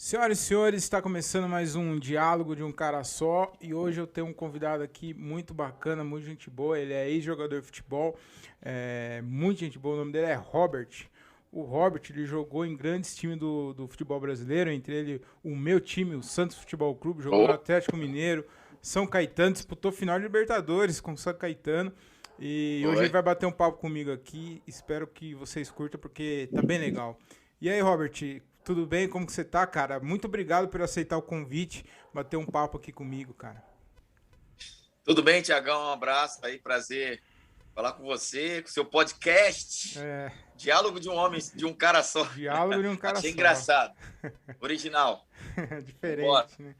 Senhoras e senhores, está começando mais um Diálogo de um Cara Só e hoje eu tenho um convidado aqui muito bacana, muito gente boa. Ele é ex-jogador de futebol, muito gente boa. O nome dele é Robert. O Robert ele jogou em grandes times do futebol brasileiro, entre ele o meu time, o Santos Futebol Clube, jogou no Ô, Atlético Mineiro, São Caetano, disputou final de Libertadores com o São Caetano. E hoje ele oi. vai bater um papo comigo aqui. Espero que vocês curtam porque tá bem legal. E aí, Robert, tudo bem? Como que você tá, cara? Muito obrigado por aceitar o convite, bater um papo aqui comigo, cara. Tudo bem, Tiagão? Um abraço aí, prazer falar com você, com o seu podcast. É, Diálogo de um homem, de um cara só. diálogo de um cara Achei só. engraçado. Original. Vambora. Diferente, né?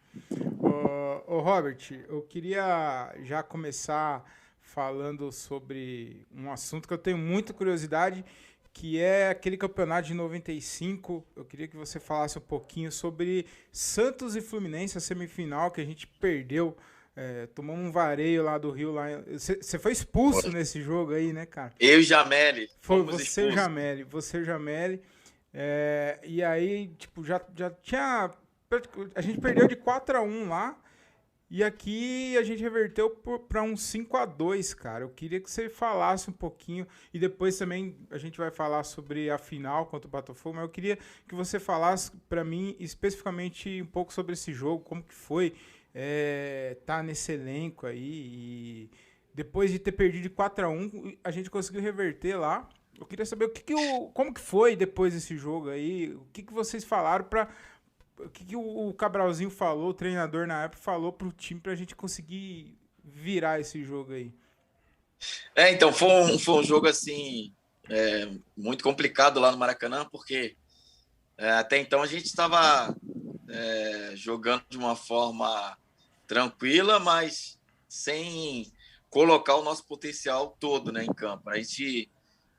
Ô, Robert, eu queria já começar falando sobre um assunto que eu tenho muita curiosidade, que é aquele campeonato de 95. Eu queria que você falasse um pouquinho sobre Santos e Fluminense, a semifinal que a gente perdeu. Tomamos um vareio lá do Rio. Você foi expulso Foi. nesse jogo aí, né, cara? Eu e Jameli Foi fomos você e o expulsos. Jameli. Você e o Jameli. E aí, tipo, já tinha. A gente perdeu de 4-1 lá. E aqui a gente reverteu para um 5-2, cara. Eu queria que você falasse um pouquinho. E depois também a gente vai falar sobre a final contra o Botafogo. Mas eu queria que você falasse para mim especificamente um pouco sobre esse jogo. Como que foi tá nesse elenco aí. E depois de ter perdido de 4-1, a gente conseguiu reverter lá. Eu queria saber como que foi depois desse jogo aí. O que vocês falaram para o que o Cabralzinho falou, o treinador na época falou pro time pra gente conseguir virar esse jogo aí. Então, foi um jogo assim, muito complicado lá no Maracanã, porque até então a gente estava jogando de uma forma tranquila, mas sem colocar o nosso potencial todo, né, em campo. A gente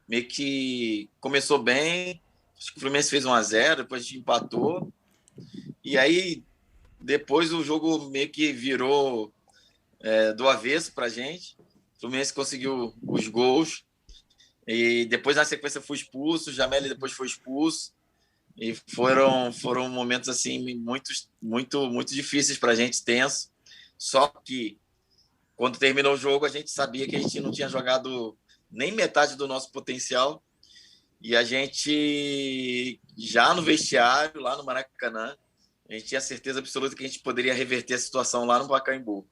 meio que começou bem, acho que o Fluminense fez 1-0, depois a gente empatou, e aí depois o jogo meio que virou do avesso pra gente. O Fluminense conseguiu os gols, e depois na sequência foi expulso, o Jameli depois foi expulso, e foram momentos assim muito difíceis pra gente, tenso. Só que quando terminou o jogo, a gente sabia que a gente não tinha jogado nem metade do nosso potencial. E a gente, já no vestiário, lá no Maracanã, a gente tinha certeza absoluta que a gente poderia reverter a situação lá no Pacaembu.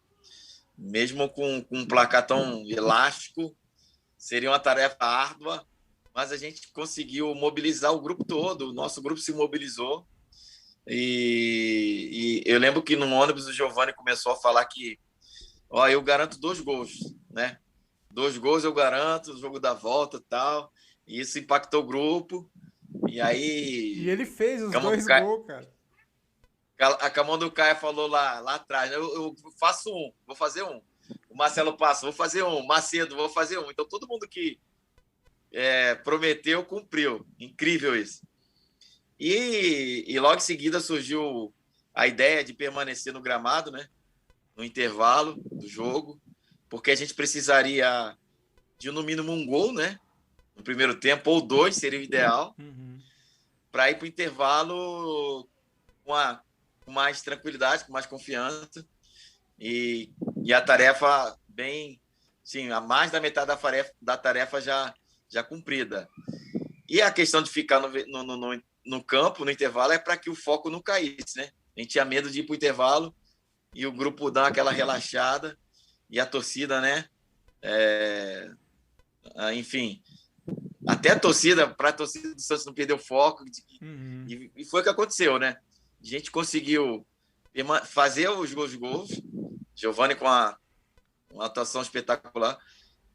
Mesmo com um placar tão elástico, seria uma tarefa árdua, mas a gente conseguiu mobilizar o grupo todo, o nosso grupo se mobilizou. E eu lembro que no ônibus o Giovani começou a falar que, ó, eu garanto 2 gols, né? 2 gols eu garanto, o jogo da volta e tal. E isso impactou o grupo. E E aí, ele fez os Camão do dois Caio, gols, cara. a Camão do Caio falou lá atrás, né? Eu faço um, vou fazer um. O Marcelo Passo, vou fazer um. Macedo, vou fazer um. Então, todo mundo que prometeu, cumpriu. Incrível isso. E logo em seguida surgiu a ideia de permanecer no gramado, né? No intervalo do jogo, porque a gente precisaria de no mínimo um gol, né? No primeiro tempo, ou 2 seria o ideal, Uhum. para ir para o intervalo com mais tranquilidade, com mais confiança. E a tarefa bem. Sim, a mais da metade da tarefa já cumprida. E a questão de ficar no campo, no intervalo, é para que o foco não caísse, né? A gente tinha medo de ir para o intervalo e o grupo dar aquela relaxada e a torcida, né? Enfim, até para a torcida do Santos não perder o foco. Uhum. E foi o que aconteceu, né? A gente conseguiu fazer os gols. Giovani com uma atuação espetacular.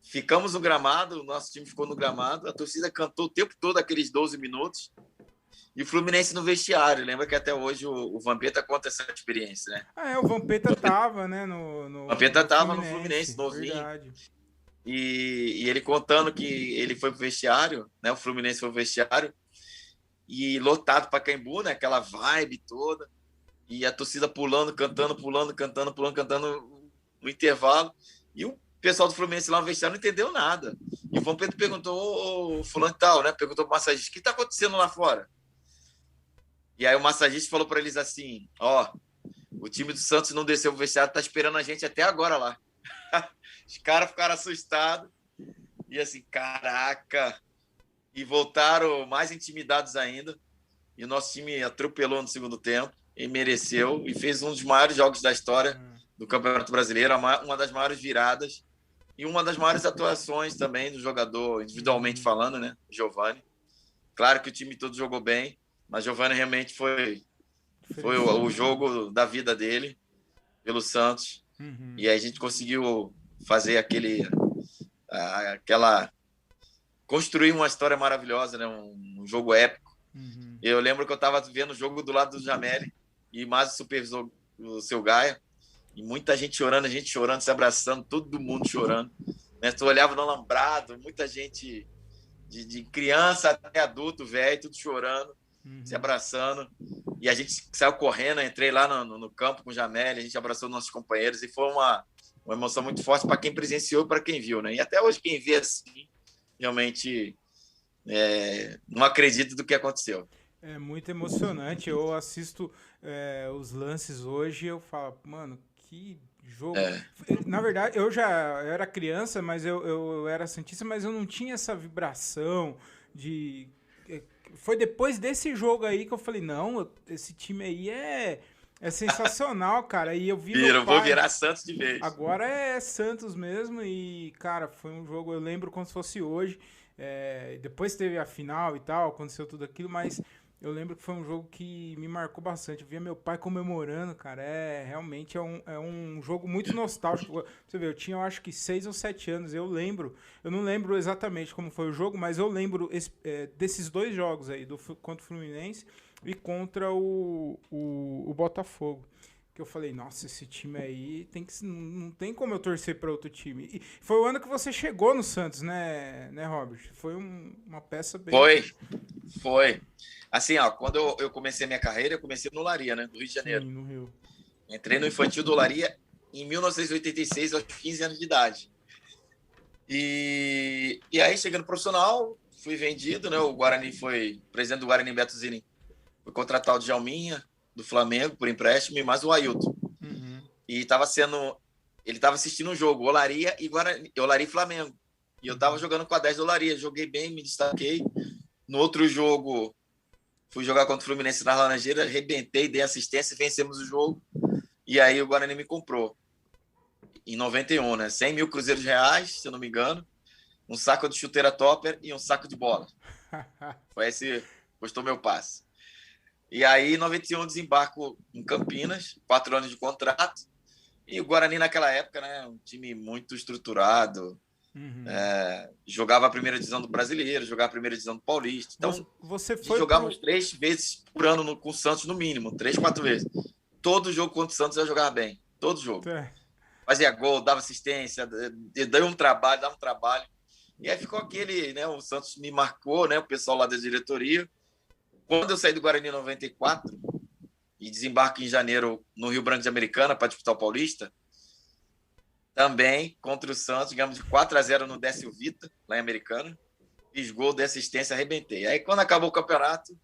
Ficamos no gramado, o nosso time ficou no gramado, a torcida cantou o tempo todo aqueles 12 minutos. E o Fluminense no vestiário. Lembra que até hoje o Vampeta conta essa experiência, né? O Vampeta O Vampeta, tava, né, o Vampeta no estava no Fluminense, Fluminense, novinho. verdade. E ele contando que ele foi pro vestiário, né? O Fluminense foi pro vestiário e lotado para Caimbu, né? Aquela vibe toda. E a torcida pulando, cantando no intervalo. E o pessoal do Fluminense lá no vestiário não entendeu nada. E o João Pedro perguntou, o fulano e tal, né? Perguntou pro massagista, o que tá acontecendo lá fora? E aí o massagista falou para eles assim, ó, o time do Santos não desceu o vestiário, tá esperando a gente até agora lá. Os caras ficaram assustados. E assim, caraca. E voltaram mais intimidados ainda. E o nosso time atropelou no segundo tempo. E mereceu. E fez um dos maiores jogos da história do Campeonato Brasileiro. Uma das maiores viradas. E uma das maiores atuações também do jogador, individualmente falando, né? Giovani. Claro que o time todo jogou bem. Mas Giovani realmente foi o jogo da vida dele pelo Santos. E aí a gente conseguiu fazer aquela construir uma história maravilhosa, né? Um jogo épico. Eu lembro que eu estava vendo o jogo do lado do Jameli e mais o supervisor, o seu Gaia, e muita gente chorando, se abraçando, todo mundo chorando, né? Tu olhava no alambrado, muita gente de criança até adulto, velho, tudo chorando, se abraçando. E a gente saiu correndo, entrei lá no campo com o Jameli, a gente abraçou nossos companheiros e foi uma emoção muito forte para quem presenciou e para quem viu, né? E até hoje quem vê assim, realmente não acredita do que aconteceu. É muito emocionante. Eu assisto os lances hoje e eu falo, mano, que jogo. Na verdade, eu era criança, mas eu era santista, mas eu não tinha essa vibração de... Foi depois desse jogo aí que eu falei, não, esse time aí é sensacional, cara. E eu vi meu pai, vou virar Santos de vez. Agora é Santos mesmo e, cara, foi um jogo, eu lembro como se fosse hoje. Depois teve a final e tal, aconteceu tudo aquilo, mas eu lembro que foi um jogo que me marcou bastante. Eu via meu pai comemorando, cara. Realmente é um jogo muito nostálgico. Você vê, eu tinha, eu acho que 6 ou 7 anos. Eu não lembro exatamente como foi o jogo, mas eu lembro desses dois jogos aí, contra o Fluminense e contra o Botafogo. Que eu falei, nossa, esse time aí não tem como eu torcer para outro time. E foi o ano que você chegou no Santos, né Robert? Foi uma peça bem... Foi. Assim, ó, quando eu comecei a minha carreira, eu comecei no Olaria, né? Do Rio de Janeiro. Sim, no Rio. Entrei no infantil do Olaria em 1986, aos 15 anos de idade. E aí, chegando no profissional, fui vendido, né? O presidente do Guarani, Beto Zini, foi contratar o Djalminha, do Flamengo, por empréstimo, e mais o Ailton. E ele estava assistindo um jogo, Olaria e Flamengo. E eu estava jogando com a 10 do Olaria. Joguei bem, me destaquei. No outro jogo, fui jogar contra o Fluminense na Laranjeira, arrebentei, dei assistência, vencemos o jogo. E aí o Guarani me comprou. Em 91, né? 100 mil cruzeiros reais, se eu não me engano. Um saco de chuteira topper e um saco de bola. Foi esse, custou meu passe. E aí, em 91, desembarco em Campinas, 4 anos de contrato. E o Guarani, naquela época, né? Um time muito estruturado. Jogava a primeira divisão do Brasileiro, jogava a primeira divisão do Paulista. Então, jogávamos 3 vezes por ano com o Santos, no mínimo, 3, 4 vezes. Todo jogo contra o Santos eu jogava bem. Todo jogo. Fazia gol, dava assistência, dava um trabalho. E aí ficou aquele, né? O Santos me marcou, né? O pessoal lá da diretoria. Quando eu saí do Guarani em 94 e desembarco em janeiro no Rio Branco de Americana para disputar o Paulista, também contra o Santos, ganhamos de 4-0 no Décio Vita, lá em Americana. Fiz gol de assistência, arrebentei. Aí quando acabou o campeonato,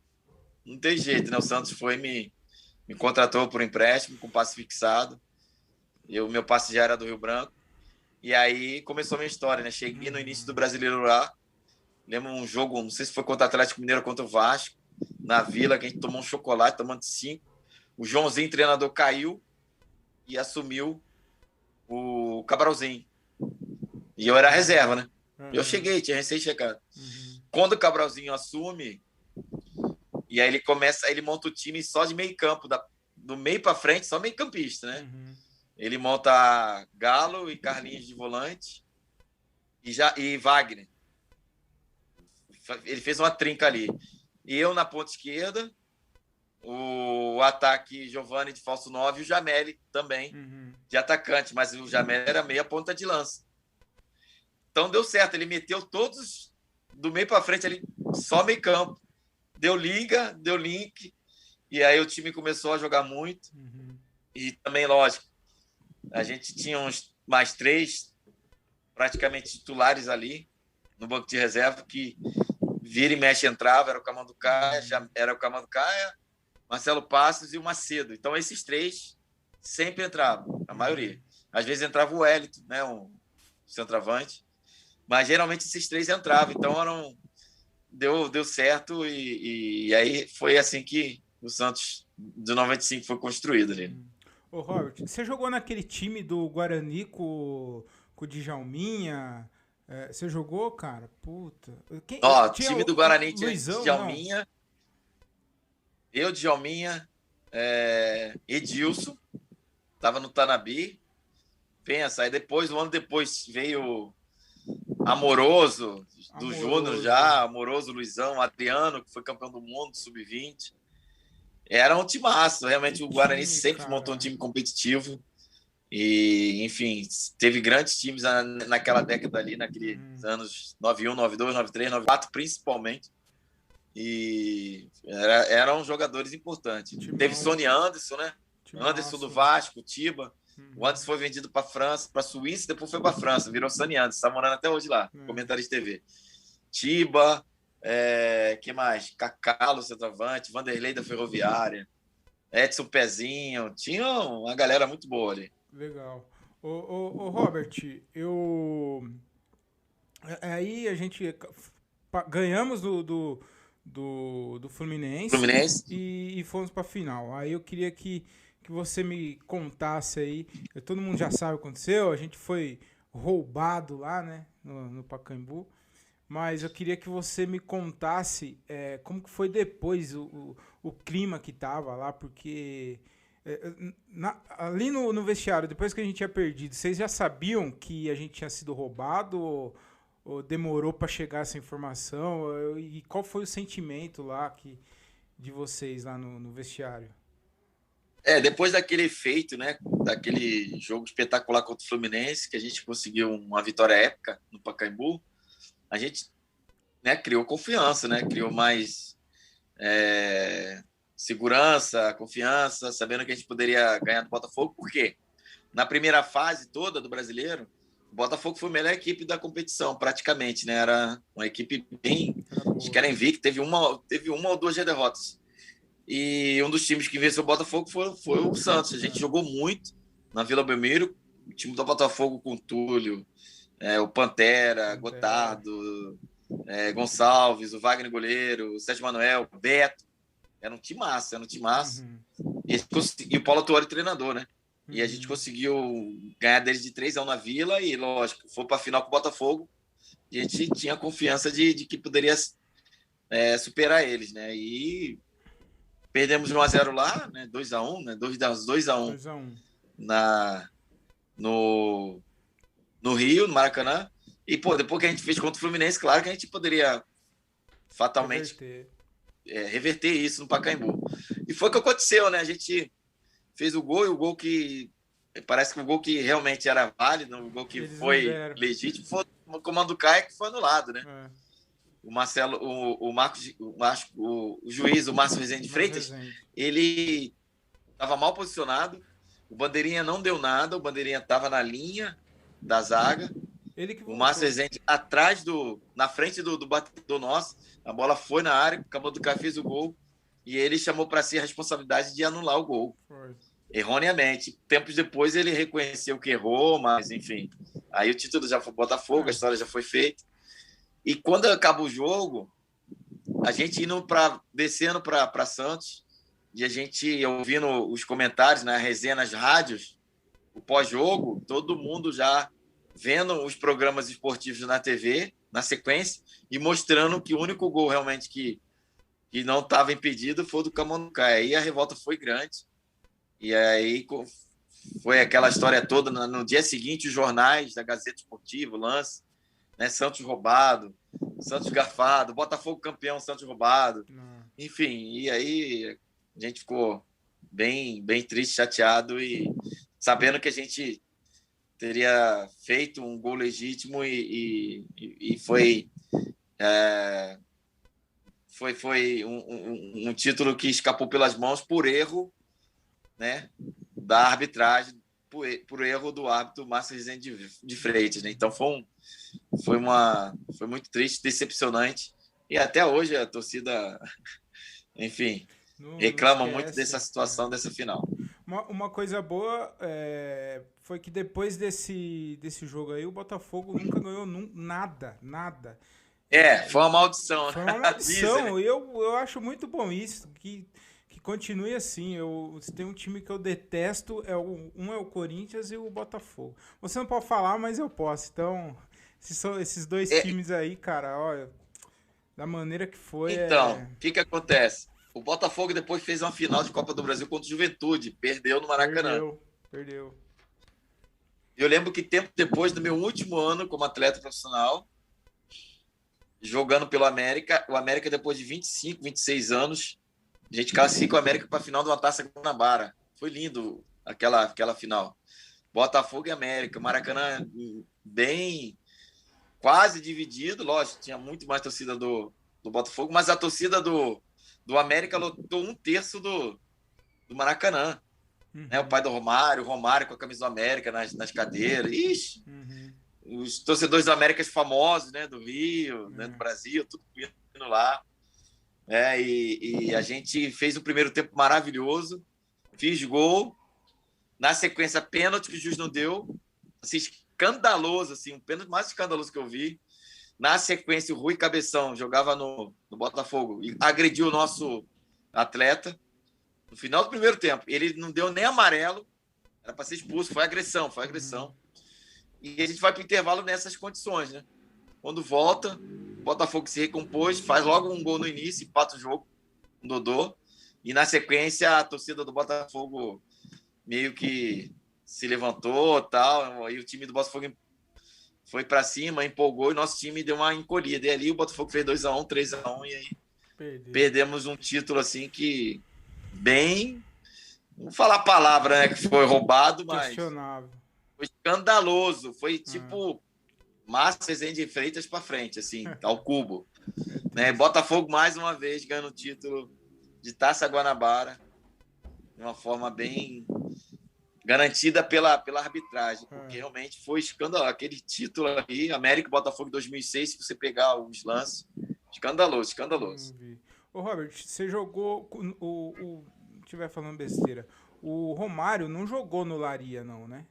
não tem jeito, né? O Santos foi me contratou por empréstimo, com passe fixado. Meu passe já era do Rio Branco. E aí começou a minha história, né? Cheguei no início do Brasileiro lá. Lembro um jogo, não sei se foi contra o Atlético Mineiro ou contra o Vasco, na Vila, que a gente tomou um chocolate, tomando 5. O Joãozinho, treinador, caiu e assumiu o Cabralzinho. E eu era reserva, né? Eu cheguei, tinha recém-chegado. Quando o Cabralzinho assume, e aí ele monta o time só de meio campo, do meio para frente, só meio campista, né? Ele monta Galo e Carlinhos de volante e Wagner. Ele fez uma trinca ali. E eu na ponta esquerda, o ataque Giovani de falso 9 e o Jameli também de atacante, mas o Jameli era meia ponta de lança. Então deu certo, ele meteu todos do meio para frente ali, só meio campo. Deu liga, deu link, e aí o time começou a jogar muito. E também, lógico, a gente tinha mais 3 praticamente titulares ali no banco de reserva que vira e mexe entrava, era o Camanducaia, Marcelo Passos e o Macedo. Então, esses três sempre entravam, a maioria. Às vezes entrava o Wellington, né, um centroavante, mas geralmente esses três entravam. Então, deu certo e aí foi assim que o Santos de 95 foi construído ali. Ô, Robert, você jogou naquele time do Guarani com o Djalminha? Você jogou, cara? Puta. Ó, Tinha time do o Guarani tinha Luizão, não? Djalminha, eu, Djalminha, Edilson, tava no Tanabi. Pensa, aí depois, um ano depois, veio Amoroso, do Júnior já, Amoroso, Luizão, Adriano, que foi campeão do mundo, sub-20. Era um timaço, realmente o Guarani sempre montou um time competitivo. E, enfim, teve grandes times naquela década ali, naqueles anos 91, 92, 93, 94, principalmente. E eram jogadores importantes. Teve Sony Anderson, né? Anderson do Vasco, Tiba. O Anderson foi vendido para a França, para a Suíça, depois foi para a França, virou Sony Anderson, está morando até hoje lá, comentarista de TV. Tiba, que mais? Cacalo, centroavante, Vanderlei da Ferroviária, Edson Pezinho, tinha uma galera muito boa ali. Legal. Ô Robert, aí a gente ganhamos do Fluminense, e fomos para a final. Aí eu queria que você me contasse aí. Todo mundo já sabe o que aconteceu, a gente foi roubado lá, né, no Pacaembu. Mas eu queria que você me contasse como que foi depois o clima que tava lá, porque ali no vestiário, depois que a gente tinha perdido, vocês já sabiam que a gente tinha sido roubado ou demorou para chegar essa informação? E qual foi o sentimento lá de vocês lá no vestiário? Depois daquele feito, né, daquele jogo espetacular contra o Fluminense, que a gente conseguiu uma vitória épica no Pacaembu, a gente, né, criou confiança, né, criou mais segurança, confiança, sabendo que a gente poderia ganhar do Botafogo, porque na primeira fase toda do Brasileiro, o Botafogo foi a melhor equipe da competição, praticamente, né, era uma equipe bem, acho que era invicta, teve uma ou duas derrotas. E um dos times que venceu o Botafogo foi o Santos. A gente jogou muito na Vila Belmiro, o time do Botafogo com Túlio, o Pantera, Gotardo, Gonçalves, o Wagner goleiro, o Sérgio Manuel, o Beto. Era um timaço. E o Paulo Tuori treinador, né? E a gente conseguiu ganhar deles de 3-1 na Vila e, lógico, foi para a final com o Botafogo. E a gente tinha confiança de que poderia superar eles, né? E perdemos 1-0 lá, né? 2-1, né? 2-1 no Rio, no Maracanã. E, depois que a gente fez contra o Fluminense, claro que a gente poderia fatalmente reverter isso no Pacaembu. E foi o que aconteceu, né? A gente fez o gol, e o gol que parece que o gol que realmente era válido, o gol que eles foi legítimo, foi o comando do Caio, que foi anulado, né? O Marcelo, o juiz, o Márcio Rezende Freitas, ele estava mal posicionado, o Bandeirinha não deu nada, o Bandeirinha estava na linha da zaga, o Márcio Rezende na frente do batedor nosso, a bola foi na área, o Comando do Caio fez o gol, e ele chamou para si a responsabilidade de anular o gol. Erroneamente. Tempos depois ele reconheceu que errou, mas enfim, aí o título já foi Botafogo, a história já foi feita. E quando acaba o jogo, a gente descendo para Santos, e a gente ouvindo os comentários, na resenha, nas rádios, o pós-jogo, todo mundo já vendo os programas esportivos na TV, na sequência, e mostrando que o único gol realmente que não estava impedido foi o do Camonducaia. Aí a revolta foi grande. E aí foi aquela história toda. No dia seguinte, os jornais da Gazeta Esportiva, o Lance, né? Santos roubado, Santos garfado, Botafogo campeão, Santos roubado. Enfim, e aí a gente ficou bem, bem triste, chateado, e sabendo que a gente teria feito um gol legítimo e foi um título que escapou pelas mãos por erro, né, da arbitragem, por erro do árbitro Márcio Rezende de Freitas, né? Então foi muito triste, decepcionante, e até hoje a torcida, enfim, Não reclamam muito dessa esquece. situação, dessa final. Uma coisa boa foi que depois desse jogo aí, o Botafogo nunca ganhou nada, nada. Foi uma maldição, Foi uma dizem, né? maldição. E eu acho muito bom isso, que continue assim. Se tem um time que eu detesto, um é o Corinthians e o Botafogo. Você não pode falar, mas eu posso. Então, esses dois É, times aí, cara, olha, da maneira que foi, então, o que acontece? O Botafogo depois fez uma final de Copa do Brasil contra o Juventude, perdeu no Maracanã. perdeu. Eu lembro que tempo depois do meu último ano como atleta profissional, jogando pelo América, o América depois de 25, 26 anos, a gente classifica o América para a final de uma Taça Guanabara. Foi lindo aquela final. Botafogo e América, Maracanã bem quase dividido, lógico, tinha muito mais torcida do Botafogo, mas a torcida do América lotou um terço do Maracanã. Né? O pai do Romário com a camisa do América nas cadeiras. Ixi, os torcedores do América famosos, né, do Rio, né, do Brasil, tudo indo lá. E a gente fez um primeiro tempo maravilhoso, fiz gol, na sequência pênalti que o juiz não deu, assim, escandaloso, assim, um pênalti mais escandaloso que eu vi. Na sequência, o Rui Cabeção jogava no Botafogo e agrediu o nosso atleta. No final do primeiro tempo, ele não deu nem amarelo, era para ser expulso, foi agressão. E a gente vai para o intervalo nessas condições, né? Quando volta, o Botafogo se recompôs, faz logo um gol no início, empata o jogo, um Dodô. E na sequência, a torcida do Botafogo meio que se levantou tal, e o time do Botafogo foi para cima, empolgou, e nosso time deu uma encolhida. E ali o Botafogo fez 2-1, 3-1, e aí perdemos um título assim que bem... Não vou falar a palavra, né, que foi roubado, mas questionável. Foi escandaloso. Foi tipo Márcio Rezende de Freitas para frente, assim, ao cubo. Né? Botafogo, mais uma vez, ganhando o título de Taça Guanabara de uma forma bem garantida pela arbitragem, porque realmente foi escandaloso. Aquele título ali, América e Botafogo 2006, se você pegar os lances, escandaloso. Ô, Robert, você jogou estiver falando besteira. O Romário não jogou no Laria, não, né?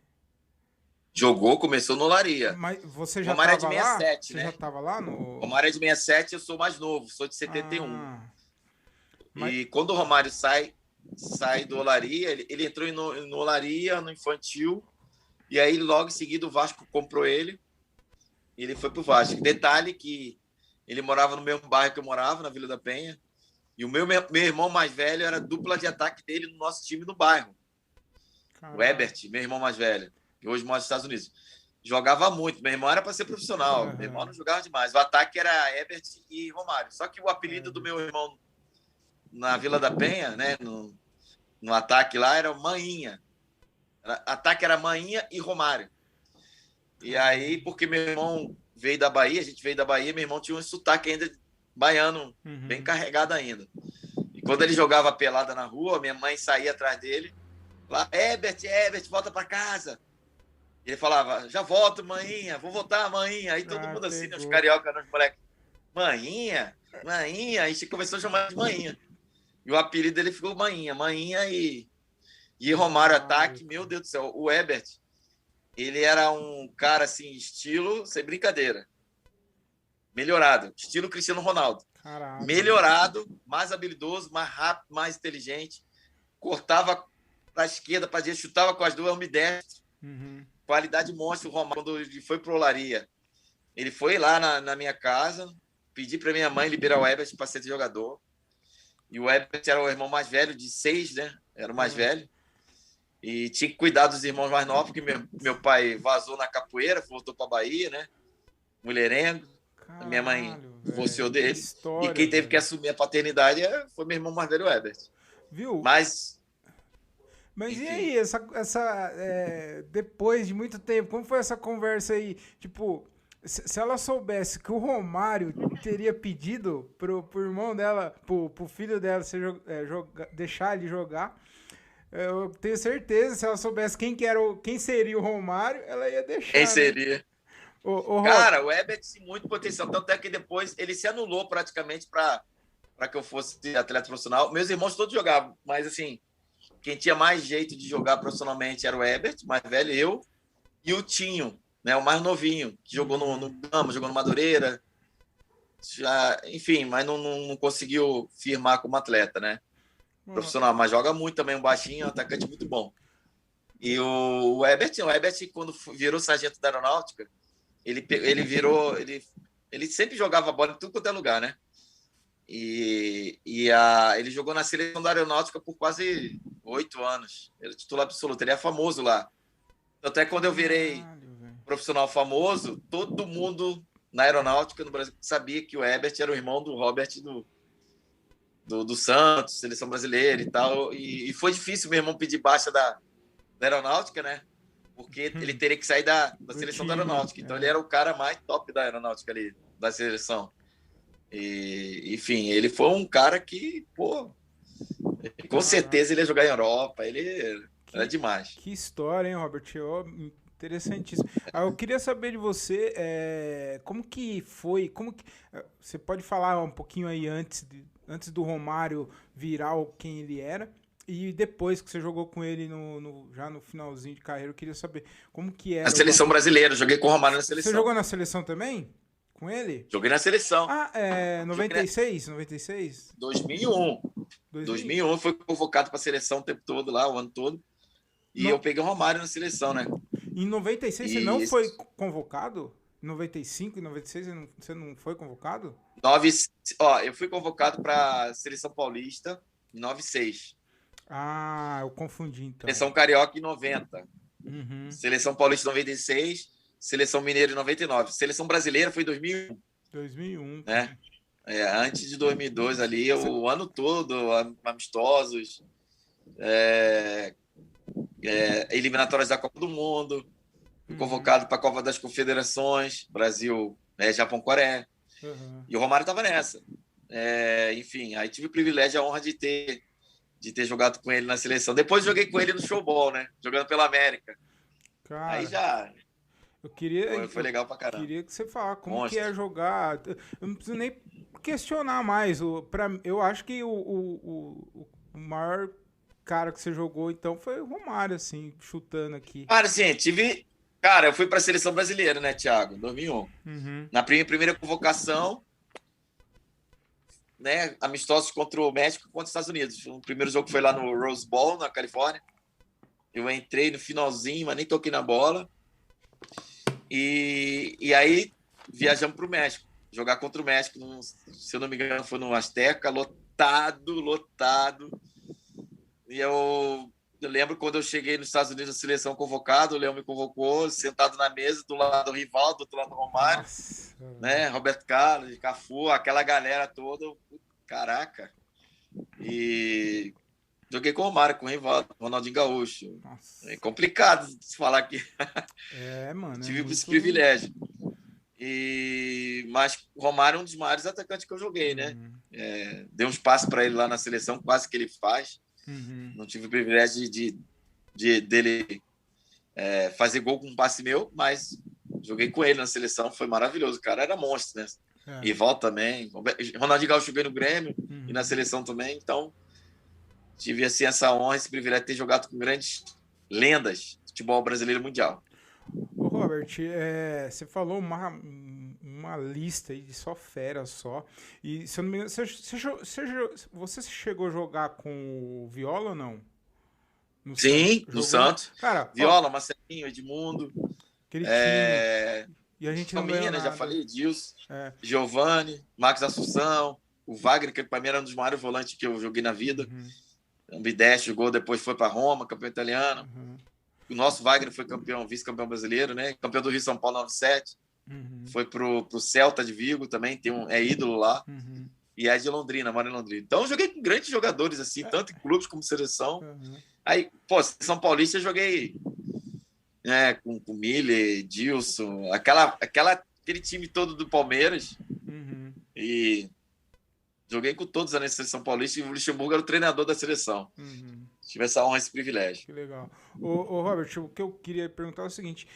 Jogou, começou no Laria. Mas você já Romário estava é de 67, lá? Você né? já estava lá no... Romário é de 67, eu sou mais novo, sou de 71. E quando o Romário sai do Olaria, ele entrou no Olaria, no infantil, e aí logo em seguida o Vasco comprou ele, e ele foi pro Vasco. Detalhe que ele morava no mesmo bairro que eu morava, na Vila da Penha, e o meu irmão mais velho era dupla de ataque dele no nosso time no bairro. Caramba. O Ebert, meu irmão mais velho, que hoje mora nos Estados Unidos. Jogava muito, meu irmão era para ser profissional, meu irmão não jogava demais. O ataque era Ebert e Romário. Só que o apelido do meu irmão na Vila da Penha, né, no ataque lá, era Maninha. Ataque era Maninha e Romário. E aí, porque meu irmão veio da Bahia, a gente veio da Bahia, meu irmão tinha um sotaque ainda baiano, bem carregado ainda. E quando ele jogava pelada na rua, minha mãe saía atrás dele, lá, Ebert, volta para casa. Ele falava, já volto, Maninha, vou voltar, Maninha. Aí todo mundo assim, né, os carioca, os moleques, Maninha, aí a gente começou a chamar de Maninha. E o apelido dele ficou Maninha e Romário ataque, meu Deus do céu. O Ebert, ele era um cara assim, estilo, sem brincadeira, melhorado, estilo Cristiano Ronaldo. Caralho. Melhorado, mais habilidoso, mais rápido, mais inteligente, cortava para a esquerda, para a direita, chutava com as duas, ambidestro. Qualidade monstra. O Romário, quando ele foi pro Olaria, ele foi lá na minha casa, pedi para minha mãe liberar o Ebert para ser jogador. E o Ebert era o irmão mais velho, de 6, né? Era o mais velho. E tinha que cuidar dos irmãos mais novos, porque meu pai vazou na capoeira, voltou para Bahia, né? Mulherengo. Caralho, minha mãe divorciou dele. História, e quem teve que assumir a paternidade foi meu irmão mais velho, o Ebert. Viu? Mas e aí, depois de muito tempo, como foi essa conversa aí? Tipo, se ela soubesse que o Romário teria pedido pro irmão dela, pro filho dela deixar ele jogar, eu tenho certeza, se ela soubesse quem seria o Romário, ela ia deixar. Quem seria? Né? Cara, o Ebert tem muito potencial, tanto é que depois ele se anulou praticamente para para que eu fosse atleta profissional. Meus irmãos todos jogavam, mas assim, quem tinha mais jeito de jogar profissionalmente era o Herbert, mais velho, eu, e o Tinho, né, o mais novinho, que jogou no Gama, jogou no Madureira, já, enfim, mas não conseguiu firmar como atleta, né? Profissional, mas joga muito também, um baixinho, um atacante muito bom. E o Herbert, quando virou sargento da aeronáutica, ele sempre jogava bola em tudo quanto é lugar, né? Ele jogou na seleção da aeronáutica por quase 8 anos. Ele é titular absoluto, ele é famoso lá. Tanto é que quando eu virei profissional famoso, todo mundo na aeronáutica no Brasil sabia que o Herbert era o irmão do Robert do Santos, seleção brasileira e tal. E foi difícil meu irmão pedir baixa da aeronáutica, né? Porque ele teria que sair da seleção da aeronáutica. Então ele era o cara mais top da aeronáutica ali, da seleção. E, enfim, ele foi um cara que, pô, com certeza ele ia jogar em Europa. Ele era demais. Que história, hein, Robert? Interessantíssimo. Eu queria saber de você, como que foi, você pode falar um pouquinho aí antes do Romário virar quem ele era, e depois que você jogou com ele já no finalzinho de carreira, eu queria saber como que era. A seleção brasileira, joguei com o Romário na seleção. Você jogou na seleção também? Com ele? Joguei na seleção. 96? 96? 2001. 2001 foi convocado para a seleção o tempo todo lá, o ano todo. E eu peguei o Romário na seleção, né? Em 96 você não foi convocado? Em 95 e 96 você não foi convocado? Eu fui convocado para a seleção paulista em 96. Eu confundi então. Seleção carioca em 90. Uhum. Seleção paulista em 96. Seleção mineira em 99. Seleção brasileira foi em 2001. 2001. Né? Antes de 2002 ali, o ano todo, amistosos, eliminatórias da Copa do Mundo, convocado para a Copa das Confederações, Brasil, Japão, Coreia. E o Romário estava nessa. Enfim, aí tive o privilégio, a honra de ter jogado com ele na seleção. Depois joguei com ele no showball, né? Jogando pela América. Cara, aí já... Foi legal pra caramba. Queria que você falasse como que é jogar. Eu não preciso nem questionar mais. Eu acho que o maior cara que você jogou, então, foi o Romário, assim, chutando aqui. Cara, assim, eu fui pra seleção brasileira, né, Thiago? Em 2001. Uhum. Na primeira convocação, né, amistosos contra o México e contra os Estados Unidos. O primeiro jogo foi lá no Rose Bowl, na Califórnia. Eu entrei no finalzinho, mas nem toquei na bola. E aí viajamos para o México, jogar contra o México, se eu não me engano, foi no Azteca, lotado. E eu lembro quando eu cheguei nos Estados Unidos, a seleção convocada, o Leão me convocou, sentado na mesa, do lado do rival, do outro lado do Romário, né? Roberto Carlos, Cafu, aquela galera toda, caraca. E joguei com o Romário, com o rival, Ronaldinho Gaúcho. Nossa. É complicado se falar aqui. Mano. Tive esse privilégio. Mas o Romário é um dos maiores atacantes que eu joguei, né? Dei um espaço para ele lá na seleção, quase que ele faz. Não tive o privilégio dele fazer gol com um passe meu, mas joguei com ele na seleção, foi maravilhoso. O cara era monstro, né? Rival também. Ronaldinho Gaúcho joguei no Grêmio e na seleção também, então tive assim, essa honra, esse privilégio de ter jogado com grandes lendas do futebol brasileiro e mundial. Ô Robert, você falou uma lista aí de só fera só. E se eu não me engano, você chegou a jogar com o Viola ou não? Sim, no Santos. Cara, Viola, Marcelinho, Edmundo. Aquele time. E a gente não ganhou nada. Já falei, Edilson, Giovani, Marcos Assunção, o Wagner, que para mim era um dos maiores volantes que eu joguei na vida. O Bideste jogou, depois foi para Roma, campeão italiano. O nosso Wagner foi vice-campeão brasileiro, né? Campeão do Rio São Paulo 97. Foi pro Celta de Vigo também, é ídolo lá. E é de Londrina, mora em Londrina. Então eu joguei com grandes jogadores, assim, tanto em clubes como seleção. Aí, São Paulista eu joguei com o Miller, Dilson, aquele time todo do Palmeiras. E joguei com todos na seleção paulista e o Luxemburgo era o treinador da seleção. Tive essa honra, esse privilégio. Que legal. Ô Robert, o que eu queria perguntar é o seguinte,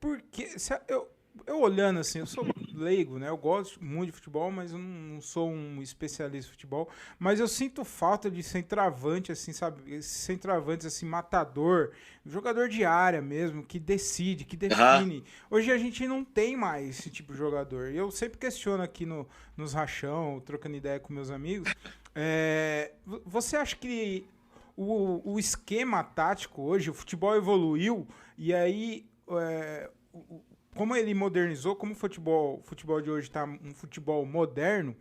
porque eu olhando assim, eu sou leigo, né? Eu gosto muito de futebol, mas eu não sou um especialista em futebol. Mas eu sinto falta de centroavante, assim, sabe? Esses centroavantes, assim, matador, jogador de área mesmo, que decide, que Aham. define. Hoje a gente não tem mais esse tipo de jogador. E eu sempre questiono aqui nos rachão, trocando ideia com meus amigos. Você acha que o esquema tático hoje, o futebol evoluiu e aí como ele modernizou, como o futebol de hoje está um futebol moderno,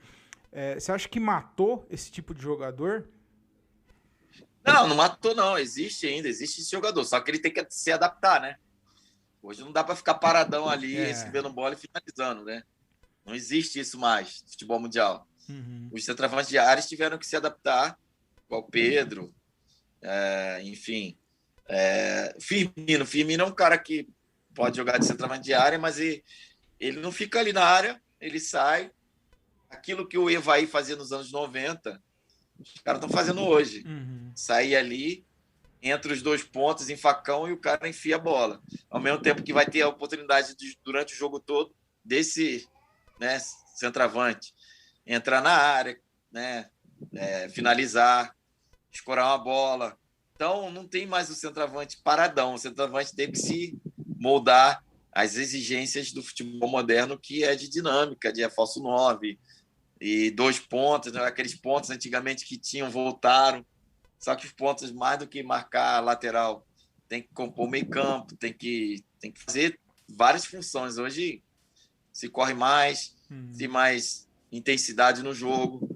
você acha que matou esse tipo de jogador? Não, não matou, não. Existe ainda, existe esse jogador. Só que ele tem que se adaptar, né? Hoje não dá para ficar paradão ali, É. recebendo bola e finalizando, né? Não existe isso mais no futebol mundial. Uhum. Os centroavantes de áreas tiveram que se adaptar, igual o Pedro, enfim. Firmino. Firmino é um cara que pode jogar de centroavante de área, mas ele não fica ali na área, ele sai. Aquilo que o Evaí fazia nos anos 90, os caras estão fazendo hoje. Uhum. Sair ali, entre os dois pontos, em facão, e o cara enfia a bola. Ao mesmo tempo que vai ter a oportunidade, durante o jogo todo, desse, né, centroavante entrar na área, né, finalizar, escorar uma bola. Então, não tem mais o centroavante paradão. O centroavante tem que se moldar às exigências do futebol moderno, que é de dinâmica, de falso 9 e dois pontos, né? Aqueles pontos antigamente que tinham, voltaram. Só que os pontos, mais do que marcar a lateral, tem que compor o meio campo, tem que fazer várias funções. Hoje se corre mais, tem mais intensidade no jogo.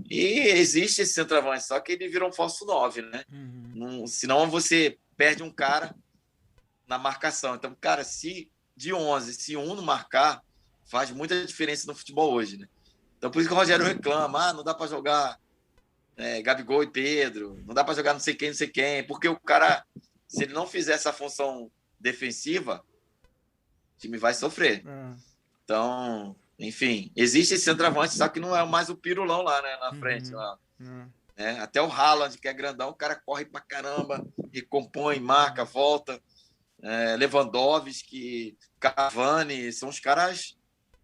E existe esse centroavante, só que ele virou um falso 9, né? Uhum. Não, senão você perde um cara na marcação. Então, cara, se de 11, se um não marcar, faz muita diferença no futebol hoje, né? Então, por isso que o Rogério reclama, não dá para jogar Gabigol e Pedro, não dá para jogar não sei quem, porque o cara, se ele não fizer essa função defensiva, o time vai sofrer. Então, enfim, existe esse centroavante, só que não é mais o pirulão lá, né, na frente. Lá. Até o Haaland, que é grandão, o cara corre pra caramba, recompõe, marca, volta. Lewandowski, Cavani, são os caras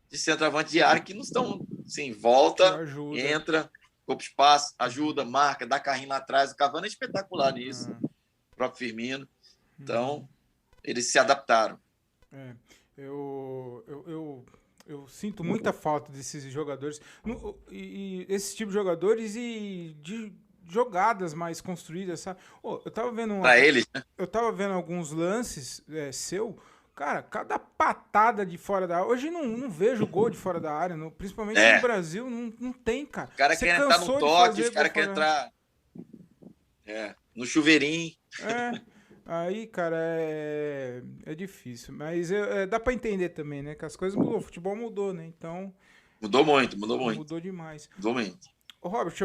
de centroavante de área que não estão, assim, volta, entra, ocupa espaço, ajuda, marca, dá carrinho lá atrás. O Cavani é espetacular nisso, o próprio Firmino. Então, eles se adaptaram. Eu sinto muita falta desses jogadores, e esse tipo de jogadores e de jogadas mais construídas, sabe? Eu tava vendo para eles, né? Eu tava vendo alguns lances seu, cara, cada patada de fora da área. Hoje não vejo gol de fora da área, principalmente no Brasil, não tem, cara. Os caras querem entrar no toque, os caras querem entrar no chuveirinho. Aí, cara, é difícil. Mas dá pra entender também, né? Que as coisas mudou, o futebol mudou, né? Então. Mudou muito. Mudou demais. Mudou muito. Ô, Robert,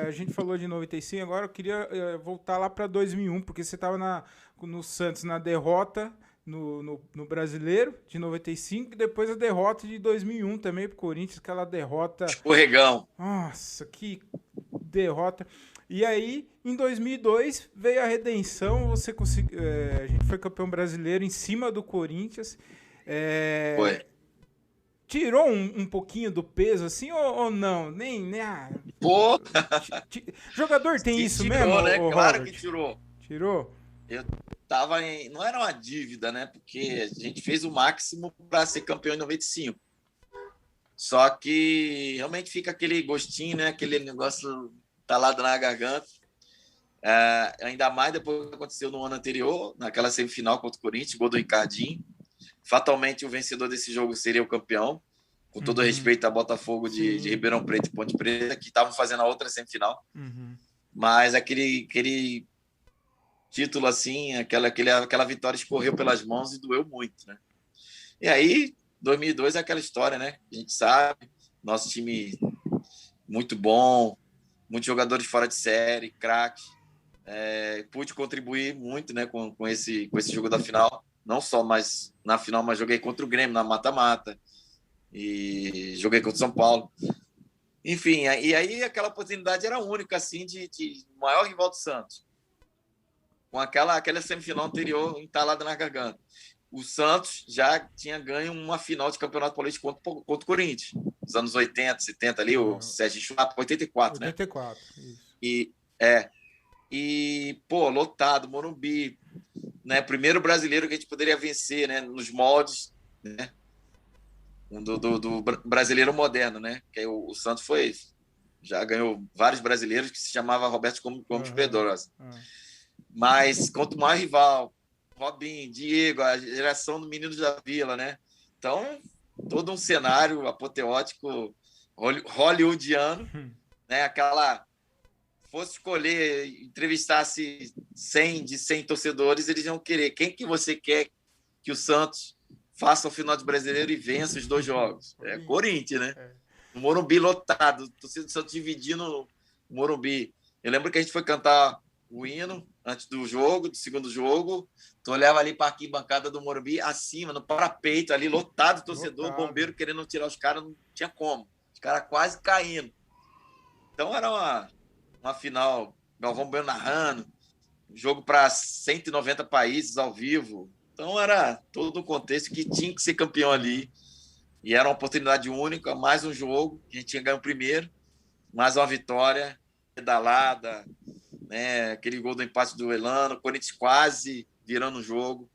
a gente falou de 95, agora eu queria voltar lá pra 2001, porque você tava no Santos na derrota no Brasileiro de 95 e depois a derrota de 2001 também pro Corinthians, aquela derrota. Escorregão. Nossa, que derrota. E aí, em 2002, veio a redenção, você conseguiu, a gente foi campeão brasileiro em cima do Corinthians. Foi. Tirou um pouquinho do peso, assim, ou não? Pô! Jogador tem isso tirou, mesmo, né? Claro Robert? que tirou. Tirou? Eu tava não era uma dívida, né? Porque a gente fez o máximo para ser campeão em 95. Só que realmente fica aquele gostinho, né? Aquele negócio talado na garganta. Ainda mais depois do que aconteceu no ano anterior, naquela semifinal contra o Corinthians, gol do Ricardinho. Fatalmente o vencedor desse jogo seria o campeão, com todo respeito a Botafogo de Ribeirão Preto e Ponte Preta, que estavam fazendo a outra semifinal. Mas aquele título assim, aquela vitória escorreu pelas mãos e doeu muito, né? E aí, 2002 é aquela história, né? A gente sabe, nosso time muito bom, muitos jogadores fora de série, craque. Pude contribuir muito, né, com esse jogo da final. Não só mais na final, mas joguei contra o Grêmio na mata-mata e joguei contra o São Paulo. Enfim, e aí aquela oportunidade era única, assim, de maior rival do Santos, com aquela semifinal anterior entalada na garganta. o Santos já tinha ganho uma final de Campeonato Paulista contra o Corinthians. Nos anos 80, 70 ali, o Sérgio Chapa, 84, né? 84, isso. Pô, lotado, Morumbi, né? Primeiro brasileiro que a gente poderia vencer, né? Nos moldes, né? Do brasileiro moderno, né? Que o Santos já ganhou vários brasileiros que se chamava Roberto Gomes Pedrosa. Mas contra o maior rival, Robinho, Diego, a geração do Menino da Vila, né? Então, todo um cenário apoteótico hollywoodiano, né? Fosse escolher, entrevistasse 100 torcedores, eles iam querer. Quem que você quer que o Santos faça o final de brasileiro e vença os 2 jogos? É Corinthians, né? O Morumbi lotado, torcida do Santos dividindo o Morumbi. Eu lembro que a gente foi cantar o hino antes do segundo jogo. Tu olhava ali para a arquibancada do Morumbi, acima, no parapeito, ali lotado, torcedor, bombeiro querendo tirar os caras, não tinha como. Os caras quase caindo. Então era uma final, Galvão Bueno narrando, jogo para 190 países ao vivo. Então era todo um contexto que tinha que ser campeão ali. E era uma oportunidade única, mais um jogo, que a gente tinha ganho o primeiro, mais uma vitória, pedalada, né? Aquele gol do empate do Elano, o Corinthians quase virando o jogo.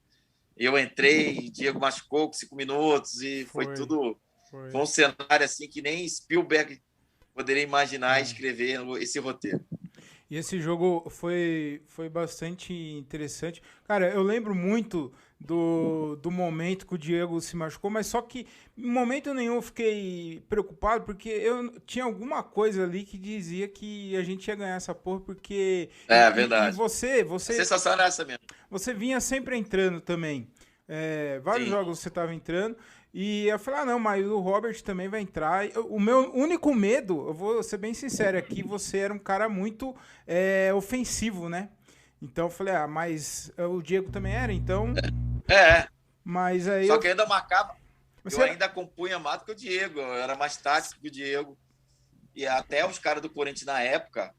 Eu entrei, Diego machucou com 5 minutos e foi tudo... Foi um cenário assim que nem Spielberg poderia imaginar escrever esse roteiro. E esse jogo foi bastante interessante. Cara, eu lembro muito do momento que o Diego se machucou, mas só que em momento nenhum eu fiquei preocupado, porque eu tinha alguma coisa ali que dizia que a gente ia ganhar essa porra, porque... verdade. E você... A sensação era essa mesmo. Você vinha sempre entrando também. Vários jogos você estava entrando. E eu falei, não, mas o Robert também vai entrar. O meu único medo, eu vou ser bem sincero aqui, você era um cara muito ofensivo, né? Então eu falei, mas o Diego também era, então... Mas aí Só que eu ainda marcava, ainda compunha mais do que o Diego, eu era mais tático que o Diego. E até os caras do Corinthians na época,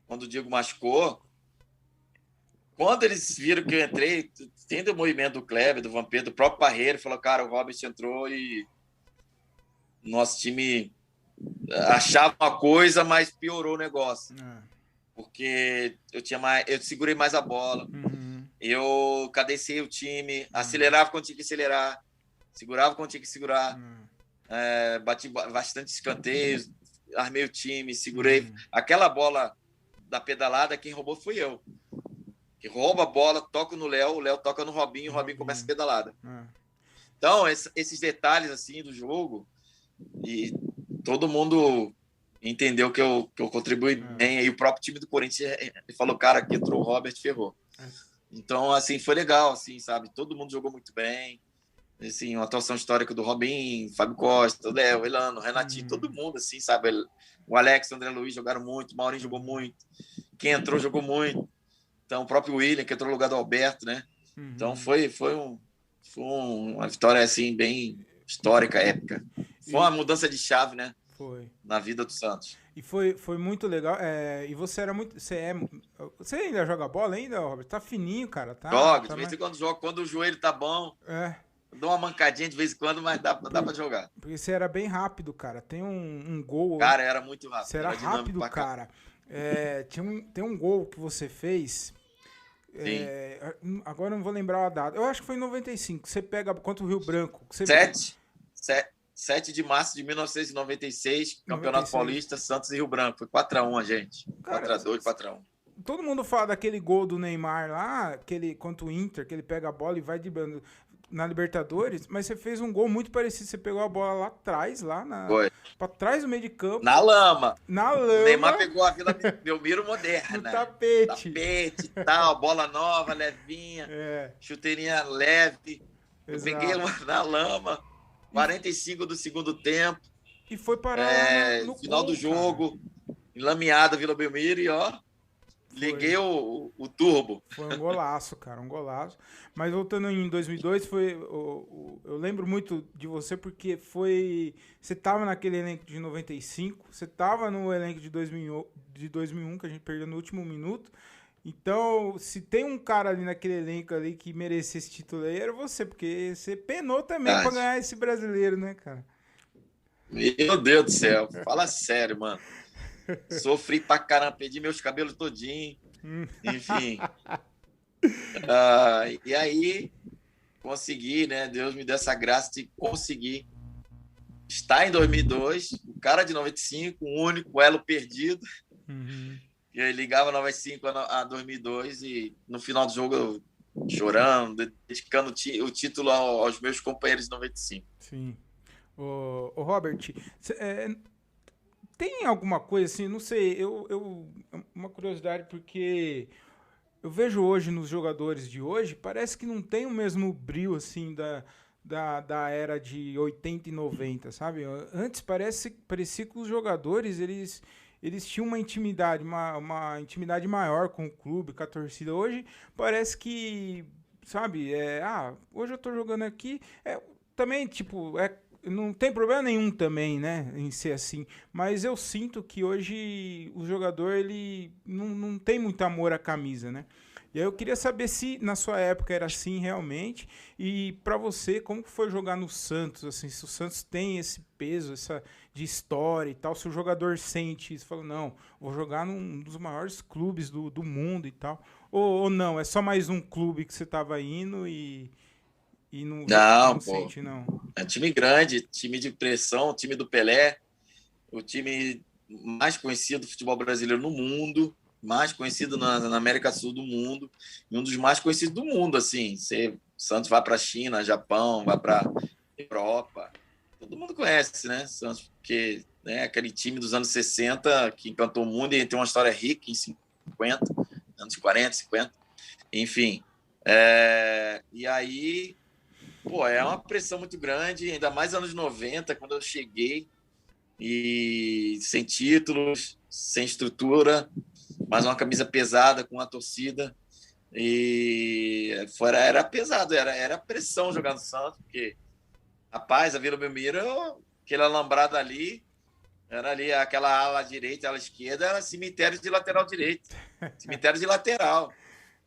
quando o Diego machucou, quando eles viram que eu entrei, tendo o movimento do Kleber, do Vampiro, do próprio Parreira, falou, cara, o Robert entrou e nosso time achava uma coisa, mas piorou o negócio. Porque eu segurei mais a bola, eu cadenciei o time, acelerava quando tinha que acelerar, segurava quando tinha que segurar, bati bastante escanteios, armei o time, segurei. Aquela bola da pedalada, quem roubou fui eu. Que rouba a bola, toca no Léo, o Léo toca no Robinho, o Robinho começa a pedalada. Então, esses detalhes assim do jogo, e todo mundo entendeu que eu contribuí bem. E o próprio time do Corinthians falou, cara, aqui entrou o Robert, ferrou. Então, assim, foi legal, assim, sabe? Todo mundo jogou muito bem. Assim, uma atuação histórica do Robinho, Fábio Costa, o Léo, Elano, Renatinho, todo mundo, assim, sabe? O Alex, o André Luiz jogaram muito, o Maurinho jogou muito. Quem entrou, jogou muito. Então, o próprio William, que entrou no lugar do Alberto, né? Então, foi uma vitória, assim, bem histórica, épica. Foi uma mudança de chave, né? Foi. Na vida do Santos. E foi muito legal. E você era muito... Você ainda joga bola ainda, Robert? Tá fininho, cara. Joga, de vez em quando joga. Quando o joelho tá bom, dou uma mancadinha de vez em quando, mas dá pra jogar. Porque você era bem rápido, cara. Tem um gol... Cara, era muito rápido. Você era rápido, cara. Tem um gol que você fez... agora eu não vou lembrar a data. Eu acho que foi em 95. Você pega contra o Rio Branco. 7 de março de 1996, Campeonato Paulista, Santos e Rio Branco. Foi 4x1 a gente. 4x2, 4x1. Todo mundo fala daquele gol do Neymar lá, contra o Inter, que ele pega a bola e vai driblando na Libertadores, mas você fez um gol muito parecido. Você pegou a bola lá atrás, pra trás do meio de campo. Na lama. O Neymar pegou a Vila Belmiro moderna. No tapete. Tapete e tal, bola nova, levinha, chuteirinha leve. Eu peguei na lama, 45 do segundo tempo. E foi parar no final do jogo, enlameada Vila Belmiro e liguei o turbo. Foi um golaço, cara, um golaço. Mas voltando em 2002, eu lembro muito de você porque você tava naquele elenco de 95, você tava no elenco de 2001, que a gente perdeu no último minuto, Então, se tem um cara ali naquele elenco ali que merecia esse título aí, era você, porque você penou também pra Verdade. ganhar esse brasileiro, né, cara? Meu Deus do céu, fala sério, mano. Sofri pra caramba, perdi meus cabelos todinho, enfim. E aí consegui, né? Deus me deu essa graça de conseguir estar em 2002, o cara de 95, o único elo perdido. Uhum. E aí ligava 95 a 2002 e no final do jogo eu chorando, dedicando o título aos meus companheiros de 95. Sim. Ô Robert, tem alguma coisa assim, não sei, uma curiosidade, porque eu vejo hoje nos jogadores de hoje, parece que não tem o mesmo brilho assim da era de 80 e 90, sabe? Antes parecia que os jogadores, eles tinham uma intimidade, uma intimidade maior com o clube, com a torcida. Hoje parece que, sabe, hoje eu tô jogando aqui, também, tipo, não tem problema nenhum também, né, em ser assim, mas eu sinto que hoje o jogador, ele não tem muito amor à camisa, né? E aí eu queria saber se na sua época era assim realmente, e pra você, como que foi jogar no Santos, assim, se o Santos tem esse peso, essa de história e tal, se o jogador sente isso, fala, não, vou jogar num dos maiores clubes do mundo e tal, ou não, é só mais um clube que você tava indo e Não, não pô, sente, não. é um time grande, time de pressão, time do Pelé, o time mais conhecido do futebol brasileiro no mundo, mais conhecido na América do Sul do mundo, e um dos mais conhecidos do mundo, assim. Santos vai para a China, Japão, vai para Europa. Todo mundo conhece, né? Santos, porque né, aquele time dos anos 60 que encantou o mundo e tem uma história rica em 50, anos 40, 50, enfim. E aí, pô, é uma pressão muito grande, ainda mais anos 90, quando eu cheguei, e sem títulos, sem estrutura, mas uma camisa pesada com a torcida. E era pesado, era pressão jogar no Santos, porque, rapaz, a Vila Belmiro, aquele alambrado ali, era ali aquela ala direita, ala esquerda, era cemitério de lateral direito, cemitério de lateral,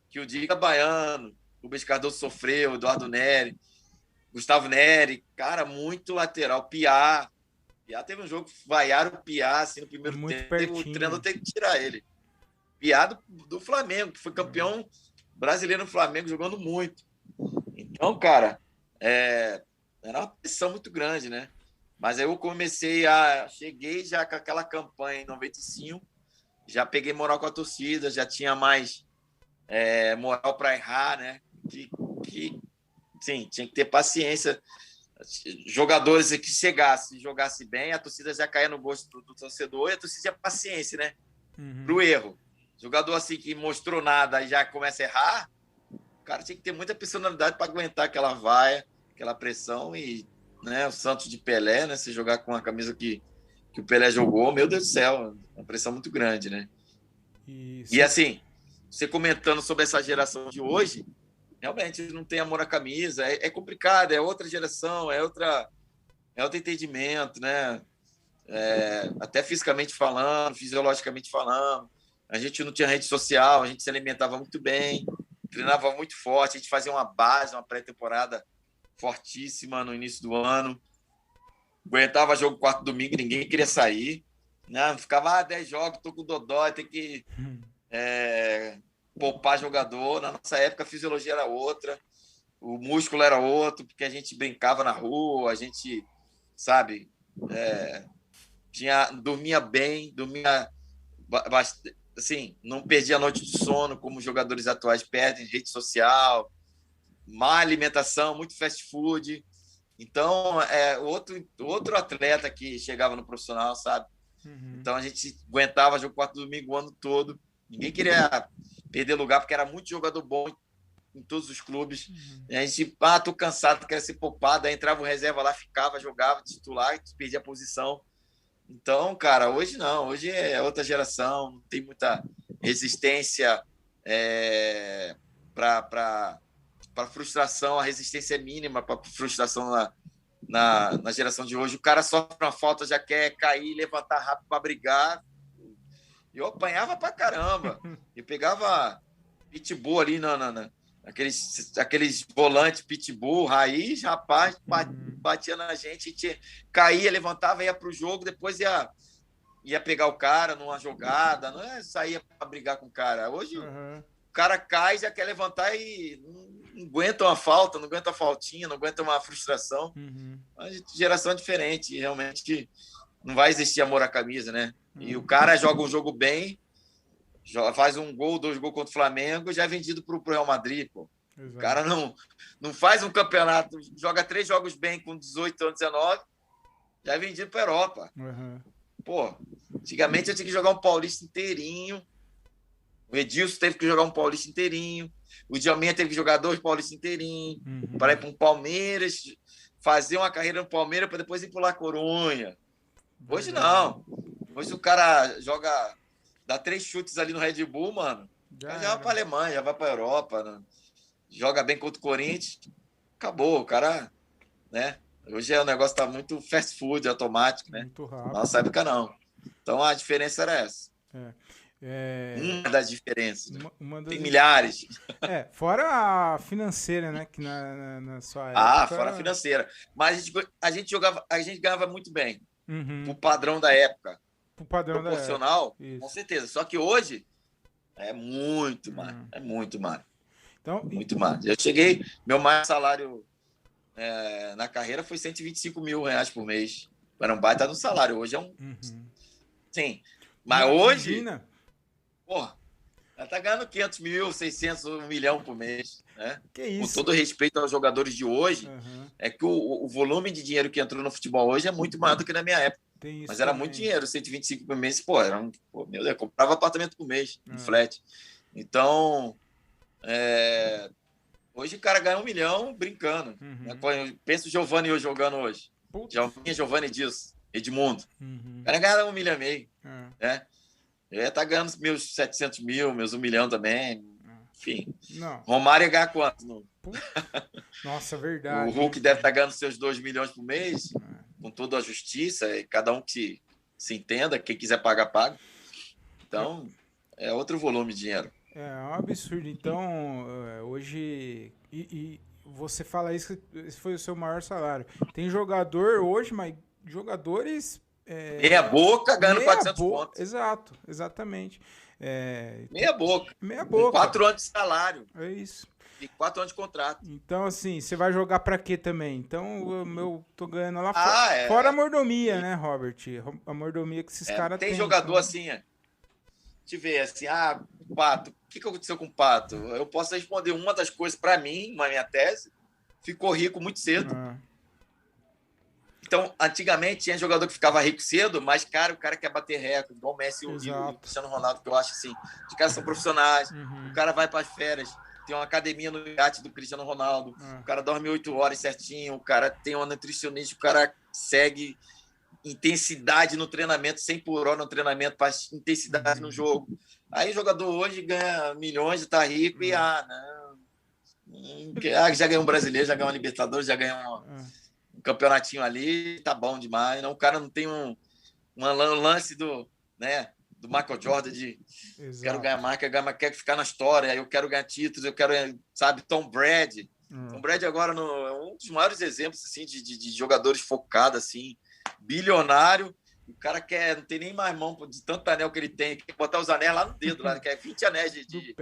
que o Diga Baiano, o Rubens Cardoso sofreu, Eduardo Neri, Gustavo Neri, cara, muito lateral, Piá teve um jogo que vaiaram o Piá assim, no primeiro Muito tempo, o treinador pertinho. teve que tirar ele. Piá do Flamengo, que foi campeão brasileiro no Flamengo, jogando muito. Então, cara, era uma pressão muito grande, né? Mas aí eu cheguei já com aquela campanha em 95, já peguei moral com a torcida, já tinha mais moral para errar, né? Sim, tinha que ter paciência. Jogadores que jogasse bem, a torcida já caía no gosto do torcedor e a torcida tinha paciência, né? Pro erro. Jogador assim que mostrou nada e já começa a errar, o cara tinha que ter muita personalidade para aguentar aquela vaia, aquela pressão. E né, o Santos de Pelé, né? Se jogar com a camisa que o Pelé jogou, meu Deus do céu, uma pressão muito grande, né? E assim, você comentando sobre essa geração de hoje, realmente não tem amor à camisa, é complicado, é outra geração, é outro entendimento, né? Até fisicamente falando, fisiologicamente falando. A gente não tinha rede social, a gente se alimentava muito bem, treinava muito forte, a gente fazia uma base, uma pré-temporada fortíssima no início do ano. Aguentava jogo quarto domingo, ninguém queria sair. Né? Ficava 10 jogos, tô com dodói, tem que poupar jogador. Na nossa época, a fisiologia era outra, o músculo era outro, porque a gente brincava na rua, a gente, sabe, dormia bem, assim, não perdia a noite de sono, como os jogadores atuais perdem, rede social, má alimentação, muito fast food. Então, outro atleta que chegava no profissional, sabe? Então, a gente aguentava jogo quarto domingo o ano todo. Ninguém queria perder lugar, porque era muito jogador bom em todos os clubes. E a gente, tô cansado, quero ser poupado. Aí entrava o reserva lá, ficava, jogava, titular, perdia a posição. Então, cara, hoje não. Hoje é outra geração, não tem muita resistência para frustração. A resistência é mínima para frustração na geração de hoje. O cara sofre uma falta, já quer cair, levantar rápido para brigar. Eu apanhava pra caramba. Eu pegava pitbull ali aqueles volantes pitbull, raiz, rapaz, batia na gente, caía, levantava, ia pro jogo, depois ia pegar o cara numa jogada, não é sair para brigar com o cara. Hoje o cara cai, já quer levantar e não aguenta uma falta, não aguenta a faltinha, não aguenta uma frustração. Uma geração diferente, realmente não vai existir amor à camisa, né? E o cara joga um jogo bem, faz um gol, 2 gols contra o Flamengo, já é vendido para o Real Madrid, pô. Exato. O cara não faz um campeonato, joga 3 jogos bem com 18 anos, 19, já é vendido para a Europa. Pô, antigamente eu tinha que jogar um Paulista inteirinho, o Edilson teve que jogar um Paulista inteirinho, o Djalminha teve que jogar 2 Paulistas inteirinhos, para ir para um Palmeiras, fazer uma carreira no Palmeiras para depois ir para La Coruña. Hoje não. Hoje o cara dá 3 chutes ali no Red Bull, mano. Já vai para a Alemanha, já vai para a Europa, né? Joga bem contra o Corinthians. Acabou, o cara, né? Hoje o negócio tá muito fast food, automático, né? Muito rápido. Nossa época não. Então a diferença era essa. Uma das diferenças. Tem milhares. Fora a financeira, né? Que na sua época... fora a financeira. Mas a gente ganhava muito bem. O padrão da época. O padrão proporcional, da época. Com certeza. Só que hoje é muito mais. É muito mais. Então, muito mais. Eu cheguei, meu maior salário na carreira foi R$125.000 por mês. Era um baita no salário. Hoje é um... Sim. Mas hoje... Imagina. Porra, ela tá ganhando 500 mil, 600, 1 milhão por mês, né? Que isso? Com todo respeito aos jogadores de hoje, é que o volume de dinheiro que entrou no futebol hoje é muito maior do que na minha época. Mas era muito dinheiro, 125 por mês, meu Deus, comprava apartamento por mês, um flat. Então, hoje o cara ganha 1 milhão brincando. Pensa o Giovani hoje jogando hoje. Giovani disso, Edmundo. O cara ganha 1,5 milhão, né? Eu ia estar ganhando meus 700 mil, meus 1 milhão também. Enfim. Não. Romário ia ganhar quanto? Nossa, verdade. O Hulk deve estar ganhando seus 2 milhões por mês, com toda a justiça, e cada um que se entenda, quem quiser pagar, paga. Então, é outro volume de dinheiro. É um absurdo. Então, hoje... E você fala isso, esse foi o seu maior salário. Tem jogador hoje, mas jogadores... Meia boca ganhando 400 pontos. Exato, exatamente. Meia boca. Com 4 anos de salário. É isso. E 4 anos de contrato. Então, assim, você vai jogar pra quê também? Então, eu tô ganhando lá fora. Fora a mordomia, né, Robert? A mordomia que esses caras têm. Tem jogador assim, te ver assim, o Pato, o que aconteceu com o Pato? Eu posso responder uma das coisas pra mim, na minha tese, ficou rico muito cedo. Então, antigamente tinha jogador que ficava rico cedo, mas, cara, o cara quer bater recorde, igual o Messi e o Cristiano Ronaldo, que eu acho assim, os caras são profissionais, o cara vai para as férias, tem uma academia no iate do Cristiano Ronaldo, o cara dorme 8 horas certinho, o cara tem uma nutricionista, o cara segue intensidade no treinamento, 100 por hora no treinamento, faz intensidade no jogo. Aí o jogador hoje ganha milhões, está rico e, já ganhou um brasileiro, já ganhou uma Libertadores, já ganhou um campeonatinho ali, tá bom demais. Não, o cara não tem um lance do Michael Jordan de quero ganhar marca, quero ficar na história, eu quero ganhar títulos, eu quero, sabe, Tom Brady. Tom Brady agora é um dos maiores exemplos assim, de jogadores focados, assim, bilionário. O cara não tem nem mais mão de tanto anel que ele tem, quer botar os anéis lá no dedo, lá, quer 20 anéis de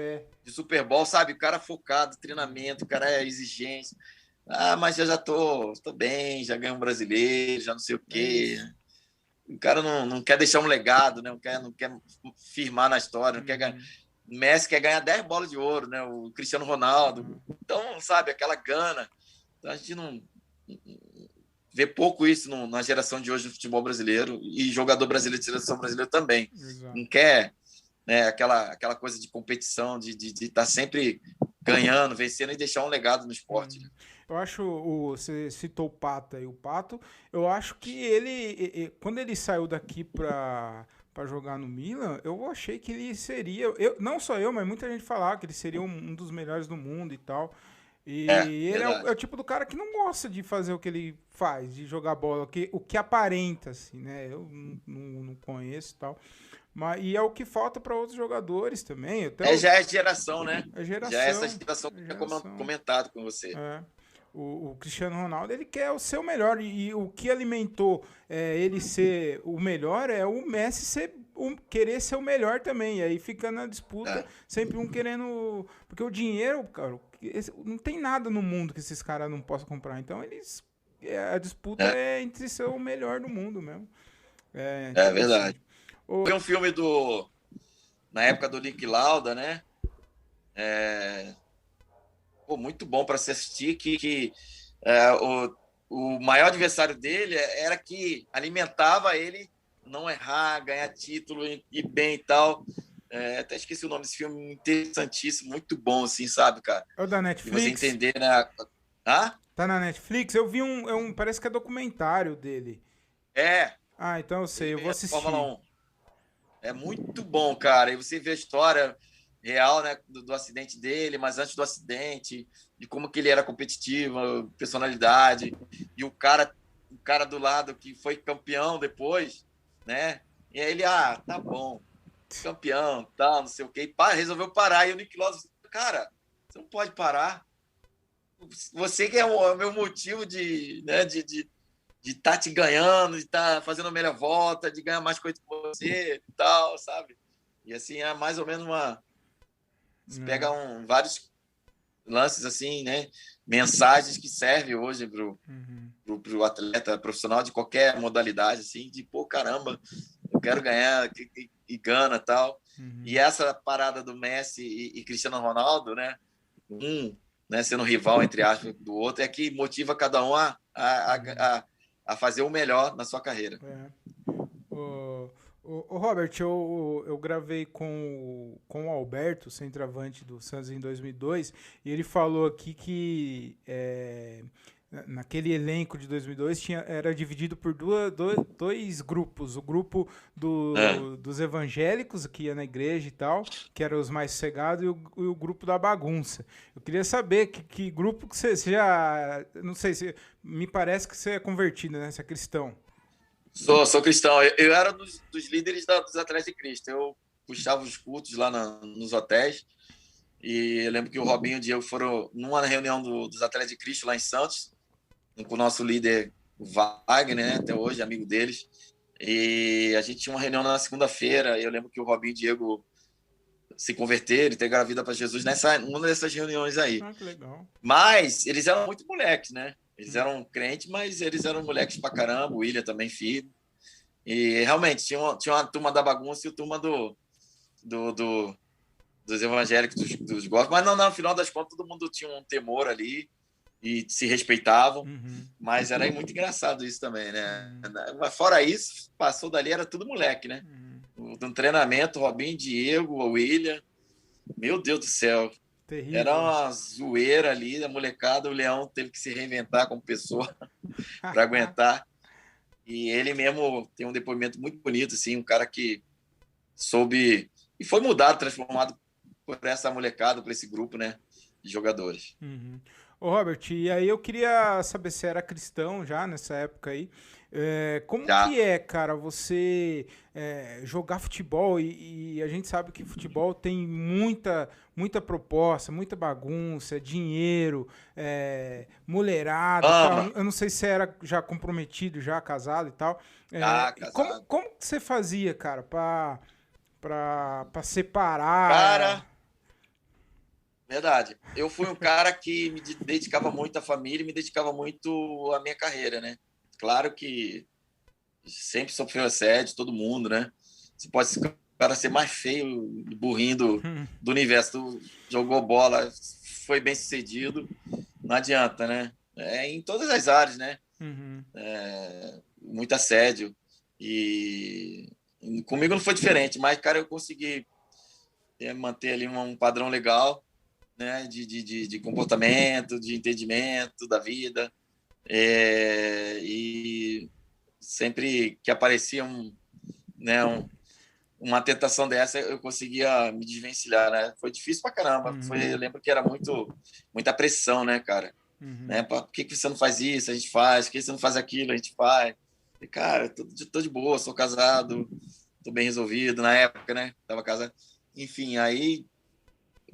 Super Bowl, sabe? O cara focado, treinamento, o cara é exigência. Mas eu já tô bem, já ganhei um brasileiro, já não sei o quê. O cara não quer deixar um legado, né? Não quer firmar na história, não quer ganhar. O Messi quer ganhar 10 bolas de ouro, né? O Cristiano Ronaldo. Então, sabe, aquela gana. Então, a gente não vê pouco isso na geração de hoje do futebol brasileiro e jogador brasileiro de seleção brasileira também. Exato. Não quer, né, aquela coisa de competição, de estar sempre ganhando, vencendo e deixar um legado no esporte. Eu acho, você citou o Pato aí, o Pato, eu acho que ele, quando ele saiu daqui para jogar no Milan, eu achei que ele seria, não só eu, mas muita gente falava que ele seria um dos melhores do mundo e tal. E ele é o verdade. tipo do cara que não gosta de fazer o que ele faz, de jogar bola, o que aparenta, assim, né? Eu não conheço e tal. Mas, e é o que falta para outros jogadores também. Até Já é a geração, né? a Já é essa geração. geração que A eu tinha geração. comentado com você. É. O Cristiano Ronaldo, ele quer o seu melhor. E o que alimentou ele ser o melhor é o Messi querer ser o melhor também. E aí fica na disputa, É, sempre um querendo. Porque o dinheiro, cara, não tem nada no mundo que esses caras não possam comprar. Então eles. A disputa é, é entre ser o melhor do mundo mesmo. É é verdade. interessante. Ô, Foi um filme na época do Nick Lauda, né? Pô, muito bom para se assistir, que o maior adversário dele era que alimentava ele não errar, ganhar título e bem e tal. Até esqueci o nome desse filme, interessantíssimo, muito bom, assim, sabe, cara? é o da E você Netflix? entender, né? Ah? Tá na Netflix? Eu vi parece que é documentário dele. É, Ah, então eu sei, eu ele vou é Fórmula assistir. 1. É muito bom, cara. E você vê a história real, né, do acidente dele, mas antes do acidente, de como que ele era competitivo, personalidade, e o cara do lado que foi campeão depois, né? E aí ele, tá bom, campeão, tal, não sei o quê, e resolveu parar. E o Nick Lauda, cara, você não pode parar. Você que é o meu motivo né, de estar te ganhando, de estar fazendo a melhor volta, de ganhar mais coisa que você e tal, sabe? E assim, é mais ou menos uma. Você É. pega vários lances, assim, né? Mensagens que servem hoje Uhum, pro atleta profissional de qualquer modalidade, assim, de pô, caramba, eu quero ganhar e gana tal. E uhum, essa parada do Messi e Cristiano Ronaldo, né? Um, né, sendo rival, entre aspas, do outro, é que motiva cada um uhum. a fazer o melhor na sua carreira. É. Robert, eu gravei com o Alberto, centroavante do Santos, em 2002, e ele falou aqui que naquele elenco de 2002 era dividido por dois grupos. O grupo É. dos evangélicos, que ia na igreja e tal, que eram os mais sossegados, e o grupo da bagunça. Eu queria saber que grupo que você já. Não sei se. Me parece que você é convertido, né? Você é cristão. Sou cristão. Eu era dos líderes dos Atletas de Cristo. Eu puxava os cultos lá nos hotéis. E eu lembro que o Robinho e o Diego foram numa reunião dos Atletas de Cristo lá em Santos, com o nosso líder Wagner, né, até hoje, amigo deles. E a gente tinha uma reunião na segunda-feira. E eu lembro que o Robinho e o Diego se converteram, entregaram a vida para Jesus numa dessas reuniões aí. Ah, que legal. Mas eles eram muito moleques, né? Eles Hum. eram crentes, mas eles eram moleques pra caramba. O William também, filho. E realmente tinha uma turma da bagunça e a turma do, do- dos evangélicos, dos gospels. Mas não, no final das contas, todo mundo tinha um temor ali e se respeitavam. Uhum. Mas era muito engraçado isso também, né? Uhum. Mas fora isso, passou dali, era tudo moleque, né? Uhum. No treinamento, Robinho, Diego, William. Meu Deus do céu. Era Terrível. uma zoeira ali, a molecada. O Leão teve que se reinventar como pessoa para aguentar. E ele mesmo tem um depoimento muito bonito, assim, um cara que soube e foi mudado, transformado por essa molecada, por esse grupo, né, de jogadores. Uhum. Ô, Robert, e aí eu queria saber se era cristão já nessa época aí. Como Já. que é, cara, você jogar futebol e a gente sabe que futebol tem muita proposta, muita bagunça, dinheiro, mulherada e tal. Ama, Eu não sei se era já comprometido, já casado e tal. já E como, casado. como que você fazia, cara, pra Cara, separar? verdade. Eu fui um cara que me dedicava muito à família e me dedicava muito à minha carreira, né? Claro que sempre sofreu assédio, todo mundo, né? Você pode ser o cara ser mais feio, burrinho do universo. Tu jogou bola, foi bem sucedido, não adianta, né? Em todas as áreas, né? Uhum. Muito assédio. E comigo não foi diferente, mas, cara, eu consegui manter ali um padrão legal, né? De comportamento, de entendimento da vida. E sempre que aparecia né, uma tentação dessa eu conseguia me desvencilhar, né? Foi difícil pra caramba. Eu lembro que era muita pressão, né, cara? Né? Por que você não faz isso? A gente faz. Por que você não faz aquilo? A gente faz. E, cara, tô de boa, sou casado, tô bem resolvido na época, né? Tava casado. Enfim, aí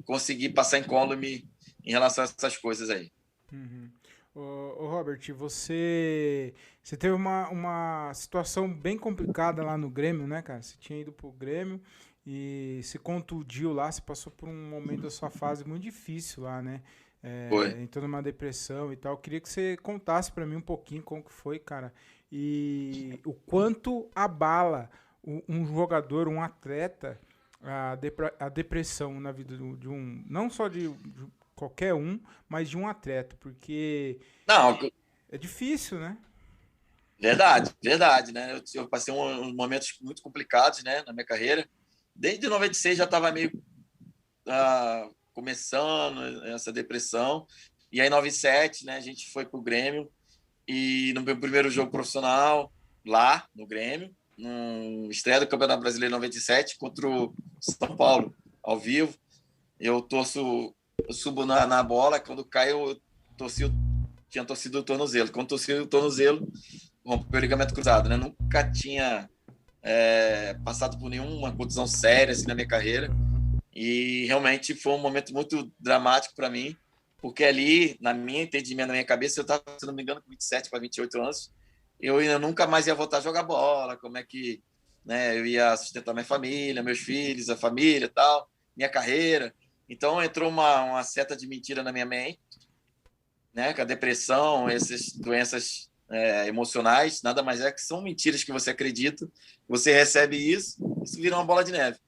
consegui passar incólume em relação a essas coisas aí. Uhum. Ô, Robert, você teve uma situação bem complicada lá no Grêmio, né, cara? Você tinha ido pro Grêmio e se contundiu lá, você passou por um momento da sua fase muito difícil lá, né? Foi. Entrou numa depressão e tal. Eu queria que você contasse pra mim um pouquinho como que foi, cara, e o quanto abala um jogador, um atleta, a depressão na vida de um, não só de qualquer um, mas de um atleta, porque Não, é difícil, né? verdade, né? Eu passei uns momentos muito complicados, né, na minha carreira. Desde 96 já estava meio começando essa depressão. E aí, em 97, né, a gente foi pro Grêmio e no meu primeiro jogo profissional, lá no Grêmio, no estreia do Campeonato Brasileiro 97 contra o São Paulo, ao vivo. Eu subo na bola, quando cai eu tinha torcido o tornozelo. Quando torci o tornozelo, rompeu o ligamento cruzado, né? Nunca tinha passado por nenhuma contusão séria assim na minha carreira. E realmente foi um momento muito dramático para mim, porque ali, na minha entendimento, na minha cabeça, eu estava, se não me engano, com 27 para 28 anos, eu ainda nunca mais ia voltar a jogar bola, como é que, né, eu ia sustentar minha família, meus filhos, a família e tal, minha carreira. Então entrou uma seta de mentira na minha mente, né, que a depressão, essas doenças emocionais, nada mais é que são mentiras que você acredita, você recebe isso vira uma bola de neve.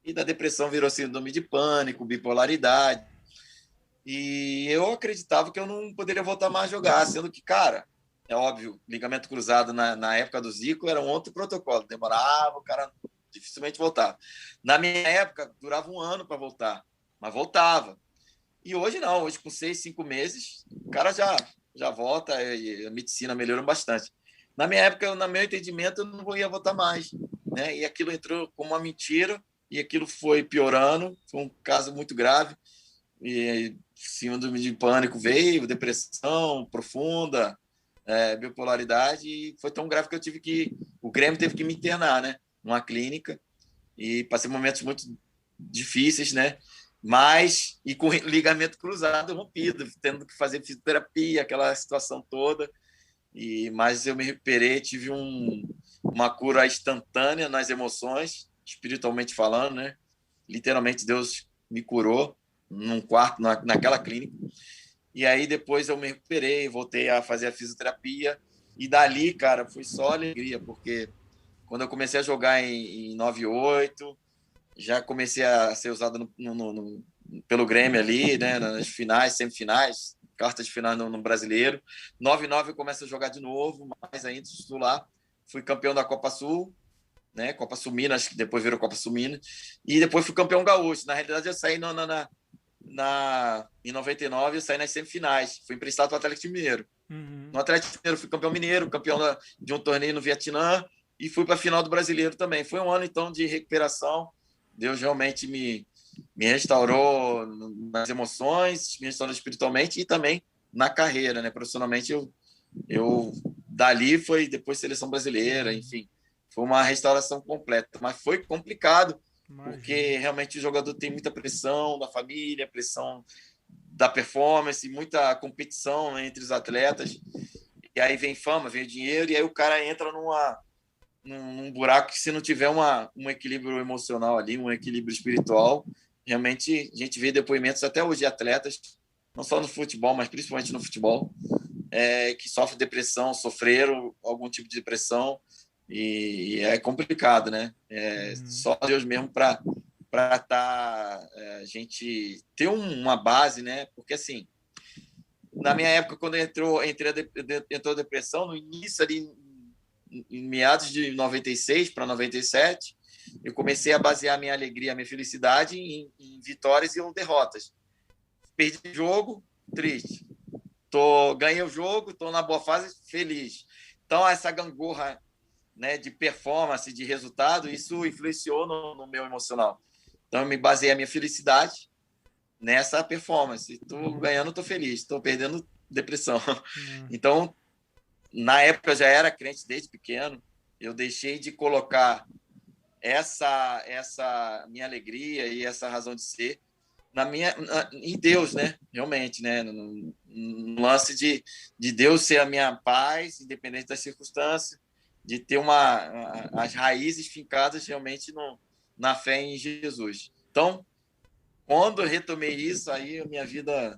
E da depressão virou síndrome de pânico, bipolaridade. E eu acreditava que eu não poderia voltar mais a jogar, sendo que, cara, é óbvio, ligamento cruzado na época do Zico era um outro protocolo, demorava, o cara dificilmente voltava. Na minha época, durava um ano para voltar, mas voltava. E hoje não, hoje com 6, 5 meses, o cara já volta e a medicina melhorou bastante. Na minha época, no meu entendimento, eu não ia voltar mais, né? E aquilo entrou como uma mentira e aquilo foi piorando, foi um caso muito grave. E síndrome de pânico veio, depressão profunda, bipolaridade, e foi tão grave que o Grêmio teve que me internar, né? Numa clínica, e passei momentos muito difíceis, né? E com ligamento cruzado rompido, tendo que fazer fisioterapia, aquela situação toda. Mas eu me recuperei, tive uma cura instantânea nas emoções, espiritualmente falando, né? Literalmente Deus me curou num quarto, naquela clínica. E aí depois eu me recuperei, voltei a fazer a fisioterapia. E dali, cara, foi só alegria, porque quando eu comecei a jogar em 98, já comecei a ser usado pelo Grêmio ali, né, nas finais, semifinais, quartas de final no Brasileiro. 99 eu começo a jogar de novo, mais ainda, titular. Fui campeão da Copa Sul, né, Copa Sul Minas, que depois virou Copa Sul Minas, e depois fui campeão gaúcho. Na realidade, eu saí em 99, eu saí nas semifinais. Fui emprestado para o Atlético Mineiro. No Atlético Mineiro, fui campeão mineiro, campeão de um torneio no Vietnã, e fui para a final do Brasileiro também. Foi um ano, então, de recuperação. Deus realmente me restaurou nas emoções, me restaurou espiritualmente e também na carreira, né? Profissionalmente, eu dali foi depois seleção brasileira, enfim, foi uma restauração completa, mas foi complicado. Imagina. Porque realmente o jogador tem muita pressão da família, pressão da performance, muita competição, né, entre os atletas, e aí vem fama, vem dinheiro, e aí o cara entra num buraco que, se não tiver um equilíbrio emocional ali, um equilíbrio espiritual, realmente a gente vê depoimentos até hoje de atletas, não só no futebol, mas principalmente no futebol, que sofrem depressão, sofreram algum tipo de depressão, e é complicado, né? Só Deus mesmo para a gente ter uma base, né? Porque, assim, na minha época, quando entrou a depressão, no início ali, em meados de 96 para 97, eu comecei a basear minha alegria, minha felicidade em vitórias e derrotas. Perdi o jogo, triste. Ganhei o jogo, estou na boa fase, feliz. Então, essa gangorra né, de performance, de resultado, isso influenciou no meu emocional. Então, eu me baseei a minha felicidade nessa performance. Estou ganhando, estou feliz. Estou perdendo, depressão. Então, na época, eu já era crente desde pequeno. Eu deixei de colocar essa minha alegria e essa razão de ser em Deus, né? Realmente, né? No lance de Deus ser a minha paz, independente das circunstâncias, de ter as raízes fincadas realmente na fé em Jesus. Então, quando eu retomei isso, aí a minha vida,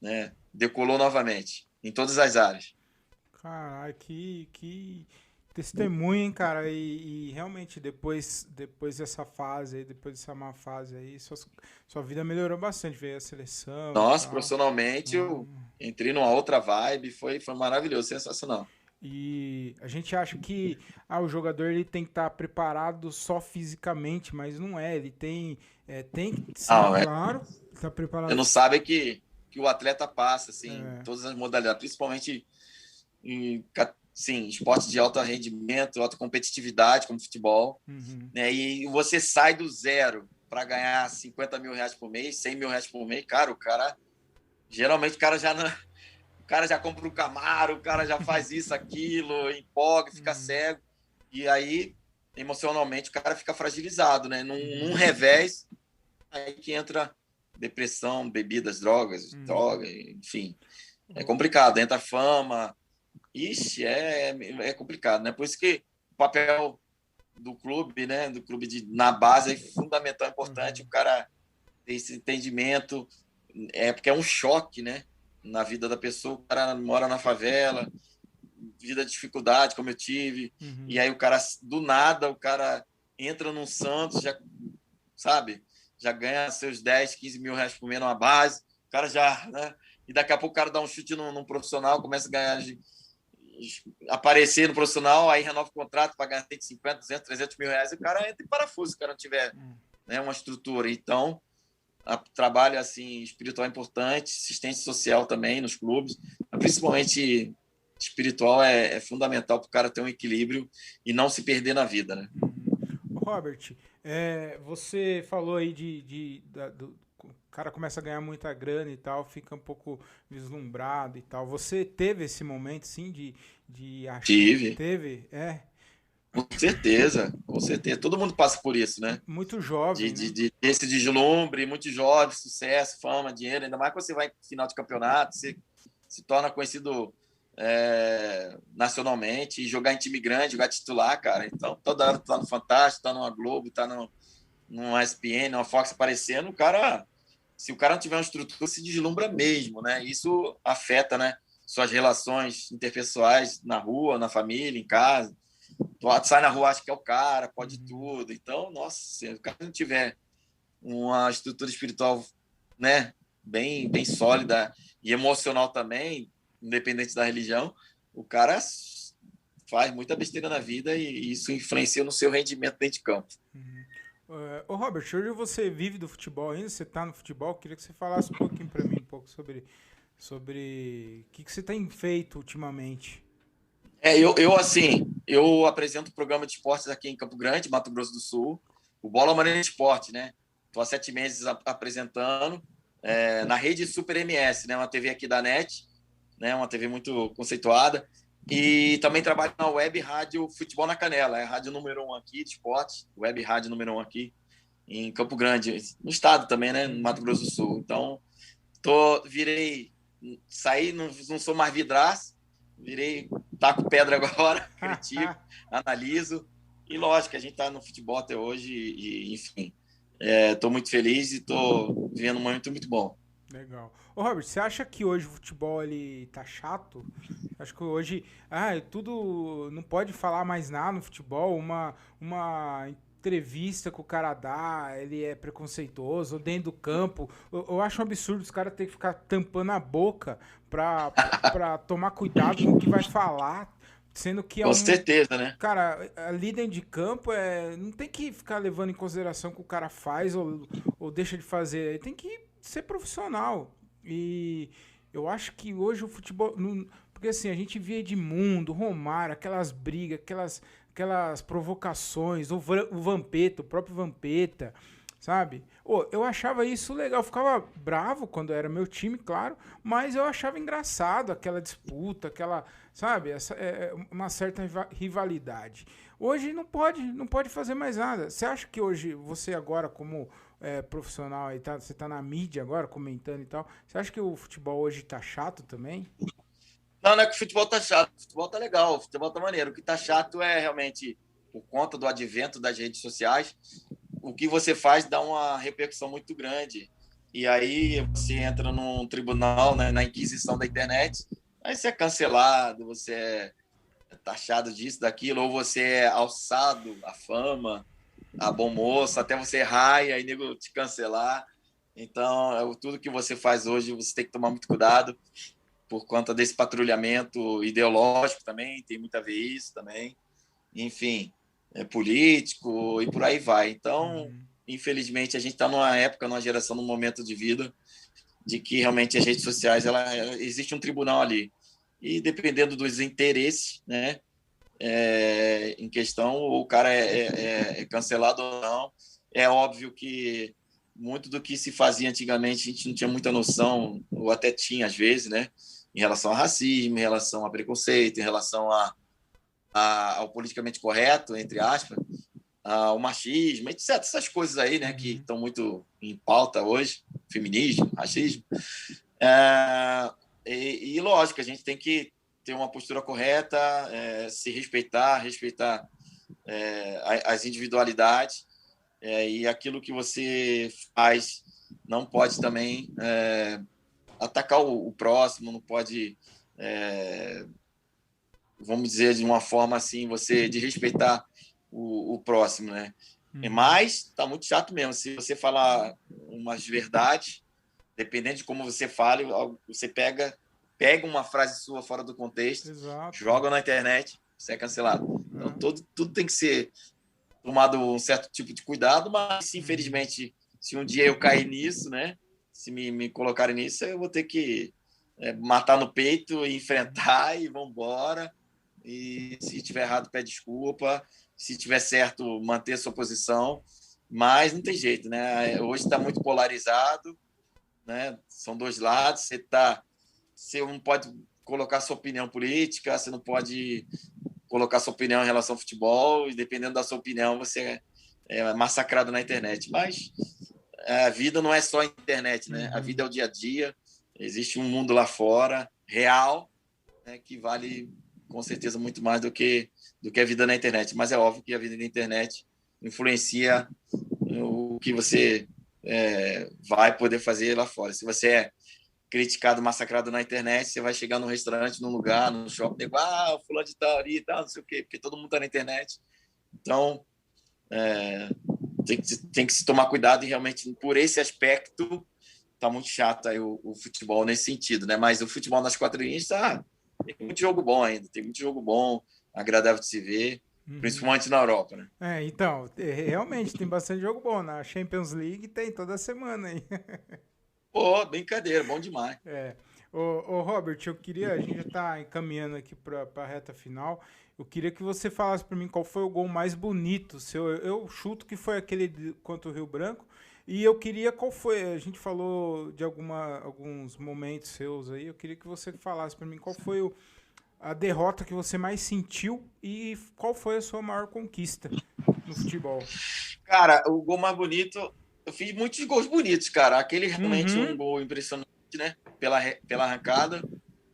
né, decolou novamente, em todas as áreas. Caralho, que testemunho, hein, cara? E realmente, depois dessa fase aí, depois dessa má fase aí, sua vida melhorou bastante. Veio a seleção e Nossa, tal. profissionalmente, eu Então, entrei numa outra vibe, foi maravilhoso, sensacional. e a gente acha que o jogador ele tem que estar preparado só fisicamente, mas não é. Ele tem que, sim, Ah, claro, estar você preparado. não sabe que o atleta passa, assim, em É, todas as modalidades, principalmente sim, esporte de alto rendimento, alta competitividade, como futebol, uhum, né? E você sai do zero para ganhar 50 mil reais por mês, 100 mil reais por mês, cara, geralmente o cara já compra um Camaro, o cara já faz isso, aquilo, empolga, fica uhum, cego, e aí, emocionalmente, o cara fica fragilizado, né? Num uhum, revés, aí que entra depressão, bebidas, uhum. enfim. É Oh, complicado, entra fama. Ixi, é complicado, né? Por isso que o papel do clube, né? Do clube na base é fundamental, importante. O uhum, cara ter esse entendimento, porque é um choque, né? Na vida da pessoa. O cara mora na favela, vida de dificuldade, como eu tive, e uhum, aí do nada, o cara entra num Santos, já, sabe? Já ganha seus 10, 15 mil reais por mês numa base, o cara já, né? E daqui a pouco o cara dá um chute num profissional, começa a ganhar aparecer no profissional, aí renova o contrato para ganhar 150, 200, 300 mil reais, e o cara entra em parafuso, se o cara não tiver, né, uma estrutura. Então, trabalho assim espiritual é importante, assistência social também nos clubes, principalmente espiritual é fundamental para o cara ter um equilíbrio e não se perder na vida, né? uhum. Ô, Robert, você falou aí o cara começa a ganhar muita grana e tal, fica um pouco vislumbrado e tal. Você teve esse momento, sim, de achar. Tive, Teve? É. com certeza, com certeza. Todo mundo passa por isso, né? Muito jovem, né? Esse deslumbre, muito jovem, sucesso, fama, dinheiro, ainda mais quando você vai em final de campeonato, você se torna conhecido nacionalmente, e jogar em time grande, jogar titular, cara. Então, toda hora tá no Fantástico, tá numa Globo, tá no ESPN, numa Fox aparecendo, o cara, se o cara não tiver uma estrutura, se deslumbra mesmo, né? Isso afeta, né? Suas relações interpessoais na rua, na família, em casa. Tu sai na rua, acha que é o cara, pode Uhum, tudo. Então, nossa, se o cara não tiver uma estrutura espiritual, né, bem sólida e emocional também, independente da religião, o cara faz muita besteira na vida e isso influencia no seu rendimento dentro de campo. uhum. Ô, Robert, hoje você vive do futebol ainda? Você tá no futebol? Queria que você falasse um pouquinho pra mim, um pouco sobre o que você tem feito ultimamente. Eu apresento o programa de esportes aqui em Campo Grande, Mato Grosso do Sul, o Bola Maneira Esporte, né? Estou há 7 meses apresentando na rede Super MS, né? Uma TV aqui da NET, né? Uma TV muito conceituada. E também trabalho na Web Rádio Futebol na Canela, é a rádio número 1 aqui de esporte, Web Rádio número 1 aqui em Campo Grande, no estado também, né? No Mato Uhum. Grosso do Sul. Então, saí, não sou mais vidraço, virei taco pedra agora, critico, analiso. E lógico, a gente está no futebol até hoje e enfim, estou muito feliz e estou vivendo um momento muito bom. Legal. Ô, Robert, você acha que hoje o futebol ele tá chato? Acho que hoje, tudo não pode falar mais nada no futebol, uma entrevista que o cara dá, ele é preconceituoso, dentro do campo. Eu acho um absurdo os caras terem que ficar tampando a boca pra tomar cuidado com o que vai falar, sendo que é Com um. certeza, né? Cara, ali dentro de campo não tem que ficar levando em consideração o que o cara faz ou deixa de fazer. Ele tem que ser profissional. E eu acho que hoje o futebol. Porque assim, a gente via Edmundo, Romário, aquelas brigas, aquelas provocações, o Vampeta, o próprio Vampeta, sabe? Eu achava isso legal, eu ficava bravo quando era meu time, claro, mas eu achava engraçado aquela disputa, aquela, sabe, uma certa rivalidade. Hoje não pode fazer mais nada. Você acha que hoje, você agora como profissional, aí você tá na mídia agora, comentando e tal, você acha que o futebol hoje tá chato também? Não, não é que o futebol tá chato, o futebol tá legal, o futebol tá maneiro. O que tá chato é realmente, por conta do advento das redes sociais, o que você faz dá uma repercussão muito grande. E aí você entra num tribunal, né, na inquisição da internet, aí você é cancelado, você é taxado disso, daquilo, ou você é alçado à fama, a bom moço, até você errar e aí nego te cancelar. Então, tudo que você faz hoje, você tem que tomar muito cuidado por conta desse patrulhamento ideológico também, tem muito a ver isso também. Enfim, é político e por aí vai. Então, infelizmente, a gente está numa época, numa geração, num momento de vida de que realmente as redes sociais, existe um tribunal ali. E dependendo dos interesses, né, em questão, o cara é cancelado ou não. É óbvio que muito do que se fazia antigamente a gente não tinha muita noção, ou até tinha às vezes, né, em relação a racismo, em relação a preconceito, em relação ao politicamente correto, entre aspas, ao machismo, etc. Essas coisas aí, né, que estão muito em pauta hoje, feminismo, racismo. Lógico, a gente tem que ter uma postura correta, se respeitar as individualidades, e aquilo que você faz não pode também atacar o próximo, não pode, vamos dizer de uma forma assim, você desrespeitar o próximo, né? Mas tá muito chato mesmo. Se você falar umas verdades, dependendo de como você fale, você pega uma frase sua fora do contexto, Exato. joga na internet, você é cancelado. Então, tudo tem que ser tomado um certo tipo de cuidado, mas, infelizmente, se um dia eu cair nisso, né? Se me colocarem nisso, eu vou ter que matar no peito, enfrentar e vamos embora. E se tiver errado, pede desculpa. Se tiver certo, manter a sua posição. Mas não tem jeito, né? Hoje está muito polarizado, né? São dois lados. Você não pode colocar sua opinião política, você não pode colocar sua opinião em relação ao futebol, e dependendo da sua opinião, você é massacrado na internet. Mas a vida não é só a internet, né? A vida é o dia a dia. Existe um mundo lá fora, real, né, que vale com certeza muito mais do que a vida na internet. Mas é óbvio que a vida na internet influencia o que você vai poder fazer lá fora. Se você é criticado, massacrado na internet, você vai chegar num restaurante, num lugar, num shopping, o fulano de tal ali e tal, não sei o quê, porque todo mundo está na internet. Então, tem que se tomar cuidado, e realmente, por esse aspecto, tá muito chato aí o futebol nesse sentido, né? Mas o futebol nas quatro linhas, tem muito jogo bom ainda, tem muito jogo bom, agradável de se ver, principalmente na Europa, né? Então, realmente tem bastante jogo bom. Na Champions League tem toda semana aí. Pô, brincadeira, bom demais. Ô Robert, a gente já tá encaminhando aqui pra reta final. Eu queria que você falasse pra mim qual foi o gol mais bonito seu. Eu chuto que foi aquele contra o Rio Branco. E eu queria qual foi. A gente falou de alguns momentos seus aí. Eu queria que você falasse pra mim qual foi a derrota que você mais sentiu e qual foi a sua maior conquista no futebol. Cara, o gol mais bonito, eu fiz muitos gols bonitos, cara. Aquele realmente é um gol impressionante, né? Pela arrancada,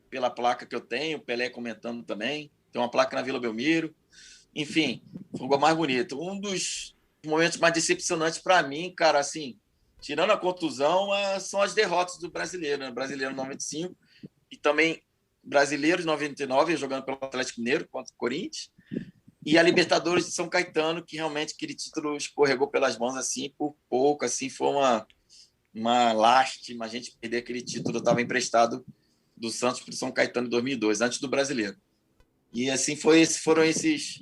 pela placa que eu tenho, Pelé comentando também. Tem uma placa na Vila Belmiro. Enfim, foi o gol mais bonito. Um dos momentos mais decepcionantes para mim, cara, assim, tirando a contusão, são as derrotas do brasileiro, né? Brasileiro 95 e também Brasileiros 99, jogando pelo Atlético Mineiro contra o Corinthians. E a Libertadores de São Caetano, que realmente aquele título escorregou pelas mãos assim por pouco, assim, foi uma lástima a gente perder aquele título. Eu estava emprestado do Santos para o São Caetano em 2002, antes do Brasileiro. E assim foram esses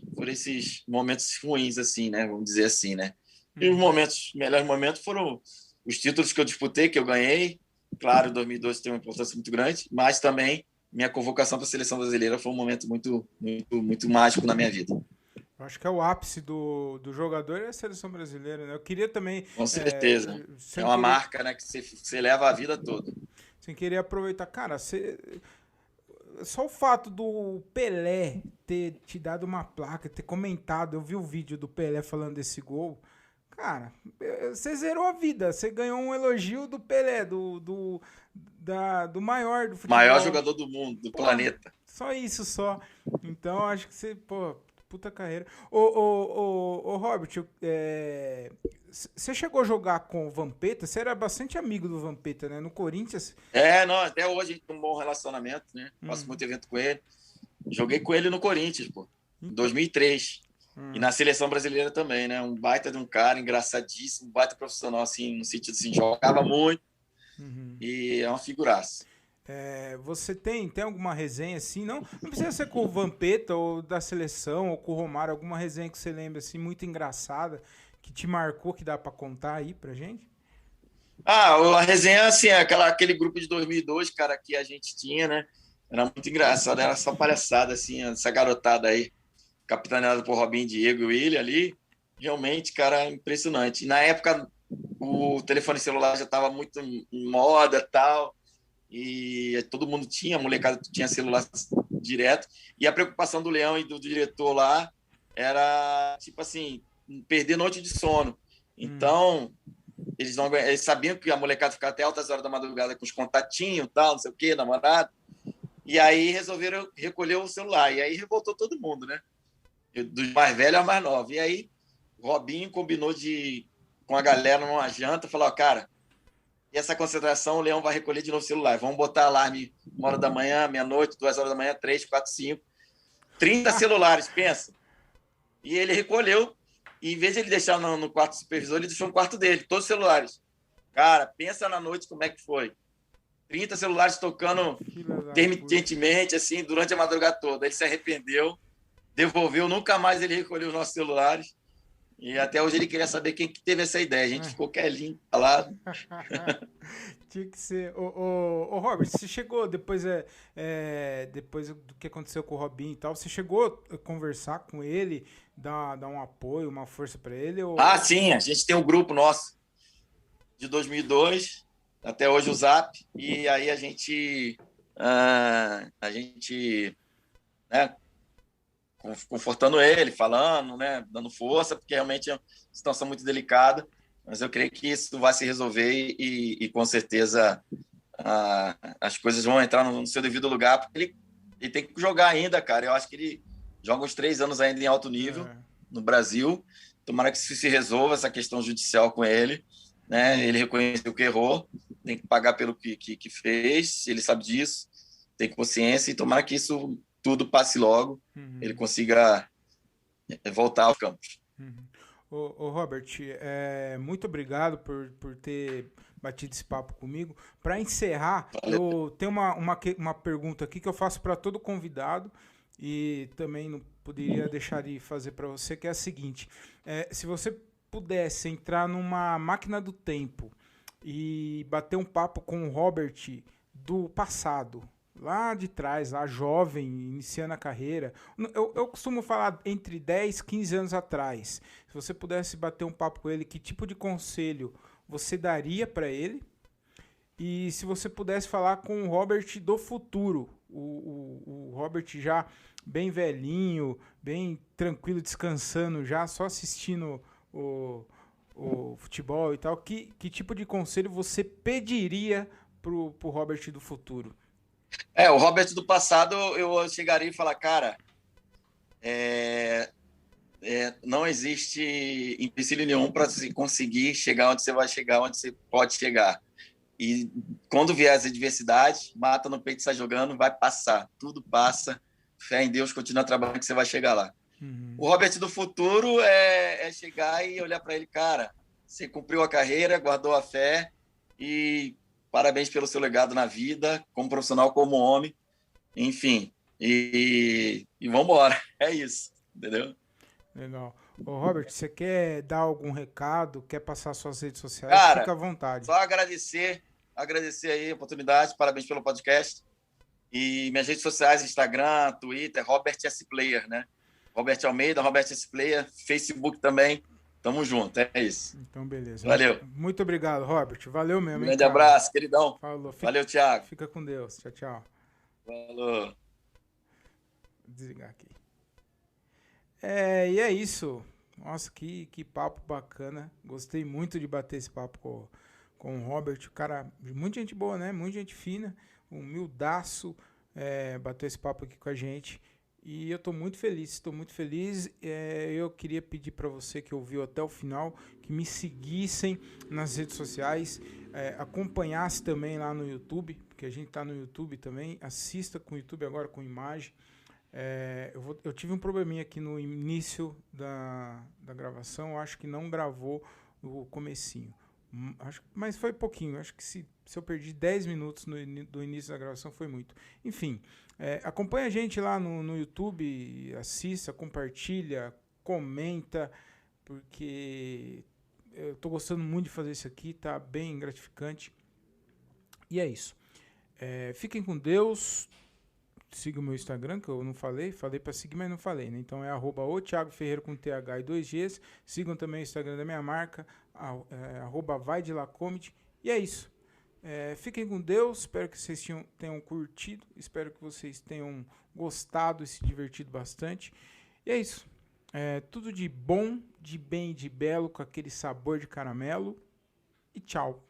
momentos ruins, assim, né? Vamos dizer assim, né? E os melhores momentos foram os títulos que eu disputei, que eu ganhei. Claro, 2012 tem uma importância muito grande, mas também minha convocação para a seleção brasileira foi um momento muito, muito, muito mágico na minha vida. Eu acho que é o ápice do jogador é a seleção brasileira, né? Eu queria também, Com certeza. É sem uma querer, marca, né, que você leva a vida toda. sem querer aproveitar. Cara, só o fato do Pelé ter te dado uma placa, ter comentado, eu vi o vídeo do Pelé falando desse gol. Cara, você zerou a vida. Você ganhou um elogio do Pelé, do maior do Maior futebol. jogador do mundo, do Pô, planeta. só isso só. Então, acho que você, pô, puta carreira. Ô Robert, você chegou a jogar com o Vampeta? Você era bastante amigo do Vampeta, né? No Corinthians. Não, até hoje a gente tem um bom relacionamento, né? Faço Hum, muito evento com ele. Joguei com ele no Corinthians, pô, em então. 2003. E Hum, na seleção brasileira também, né? Um baita de um cara, engraçadíssimo, um baita profissional, assim, no sentido assim, jogava muito uhum. e é uma figuraça. Você tem alguma resenha assim? Não precisa ser com o Vampeta ou da seleção ou com o Romário, alguma resenha que você lembra assim, muito engraçada, que te marcou, que dá pra contar aí pra gente? A resenha, assim, é aquele grupo de 2002, cara, que a gente tinha, né? Era muito engraçado, era só palhaçada, assim, essa garotada aí, capitaneada por Robinho, Diego e William ali, realmente, cara, impressionante. E na época, o telefone celular já estava muito em moda tal, e todo mundo tinha, a molecada tinha celular direto, e a preocupação do Leão e do diretor lá era, tipo assim, perder noite de sono. Hum. Então, eles sabiam que a molecada ficava até altas horas da madrugada com os contatinhos, tal, não sei o quê, namorado. E aí resolveram recolher o celular. E aí revoltou todo mundo, né? Dos mais velhos aos mais novos. E aí o Robinho combinou com a galera numa janta, falou: cara, e essa concentração, o Leão vai recolher de novo o celular. Vamos botar alarme 1 hora da manhã, meia-noite, 2 horas da manhã, 3, 4, 5. 30 celulares, pensa. E ele recolheu. E em vez de ele deixar no quarto do supervisor, ele deixou no quarto dele, todos os celulares. Cara, pensa na noite como é que foi. 30 celulares tocando Filha da puta. intermitentemente, assim, durante a madrugada toda. Ele se arrependeu, devolveu, nunca mais ele recolheu os nossos celulares. E até hoje ele queria saber quem que teve essa ideia. A gente ficou quietinho, calado. Tinha que ser. Ô, Robert, você chegou, depois do que aconteceu com o Robinho e tal, você chegou a conversar com ele, dar um apoio, uma força pra ele? Sim, a gente tem um grupo nosso de 2002, até hoje o Zap, e aí a gente né, confortando ele, falando, né, dando força, porque realmente é uma situação muito delicada, mas eu creio que isso vai se resolver e com certeza as coisas vão entrar no seu devido lugar, porque ele tem que jogar ainda, cara. Eu acho que ele joga uns 3 anos ainda em alto nível É. no Brasil. Tomara que isso se resolva, essa questão judicial com ele. Né? Ele reconheceu que errou, tem que pagar pelo que fez, ele sabe disso, tem consciência, e tomara que isso tudo passe logo, ele Uhum, consiga voltar aos campos. uhum. Robert, muito obrigado por ter batido esse papo comigo. Para encerrar, Valeu. eu tenho uma pergunta aqui que eu faço para todo convidado e também não poderia deixar de fazer para você, que é a seguinte: se você pudesse entrar numa máquina do tempo e bater um papo com o Robert do passado, lá de trás, lá jovem, iniciando a carreira. Eu costumo falar entre 10 15 anos atrás. Se você pudesse bater um papo com ele, que tipo de conselho você daria para ele? E se você pudesse falar com o Robert do futuro, o Robert já bem velhinho, bem tranquilo, descansando já, só assistindo o futebol e tal, que tipo de conselho você pediria pro Robert do futuro? O Robert do passado, eu chegaria e falar, cara, é, não existe empecilho nenhum para se conseguir chegar onde você vai chegar, onde você pode chegar. E quando vier as adversidades, mata no peito e sai jogando, vai passar. Tudo passa. Fé em Deus, continua trabalhando que você vai chegar lá. Uhum. O Robert do futuro é chegar e olhar para ele, cara, você cumpriu a carreira, guardou a fé e parabéns pelo seu legado na vida, como profissional, como homem, enfim. E vamos embora. É isso, entendeu? Legal. Ô, Robert, você quer dar algum recado? Quer passar suas redes sociais? Fica Cara, à vontade. só agradecer aí a oportunidade, parabéns pelo podcast. E minhas redes sociais, Instagram, Twitter, Robert S. Player, né? Robert Almeida, Robert S. Player, Facebook também. Tamo junto, é isso. Então, beleza. Valeu. Muito obrigado, Robert. Valeu mesmo, hein, Grande cara? abraço, queridão. Falou. Valeu, Thiago. Fica com Deus. Tchau, tchau. Falou. Vou desligar aqui. E é isso. Nossa, que papo bacana. Gostei muito de bater esse papo com o Robert. O cara, muita gente boa, né? Muita gente fina. Humildaço. Bateu esse papo aqui com a gente. E eu estou muito feliz, eu queria pedir para você que ouviu até o final, que me seguissem nas redes sociais, acompanhasse também lá no YouTube, porque a gente está no YouTube também, assista com o YouTube agora com imagem. Eu tive um probleminha aqui no início da gravação, acho que não gravou o comecinho. Mas foi pouquinho, acho que se eu perdi 10 minutos do início da gravação foi muito. Enfim, acompanha a gente lá no YouTube, assista, compartilha, comenta, porque eu tô gostando muito de fazer isso aqui, tá bem gratificante. E é isso. Fiquem com Deus. Siga o meu Instagram, que eu não falei para seguir, mas não falei, né? Então é @o Thiago Ferreira com TH e 2 Gs. Sigam também o Instagram da minha marca, @vaidilacomedy. E é isso. Fiquem com Deus, espero que vocês tenham curtido, espero que vocês tenham gostado e se divertido bastante. E é isso. Tudo de bom, de bem e de belo, com aquele sabor de caramelo. E tchau.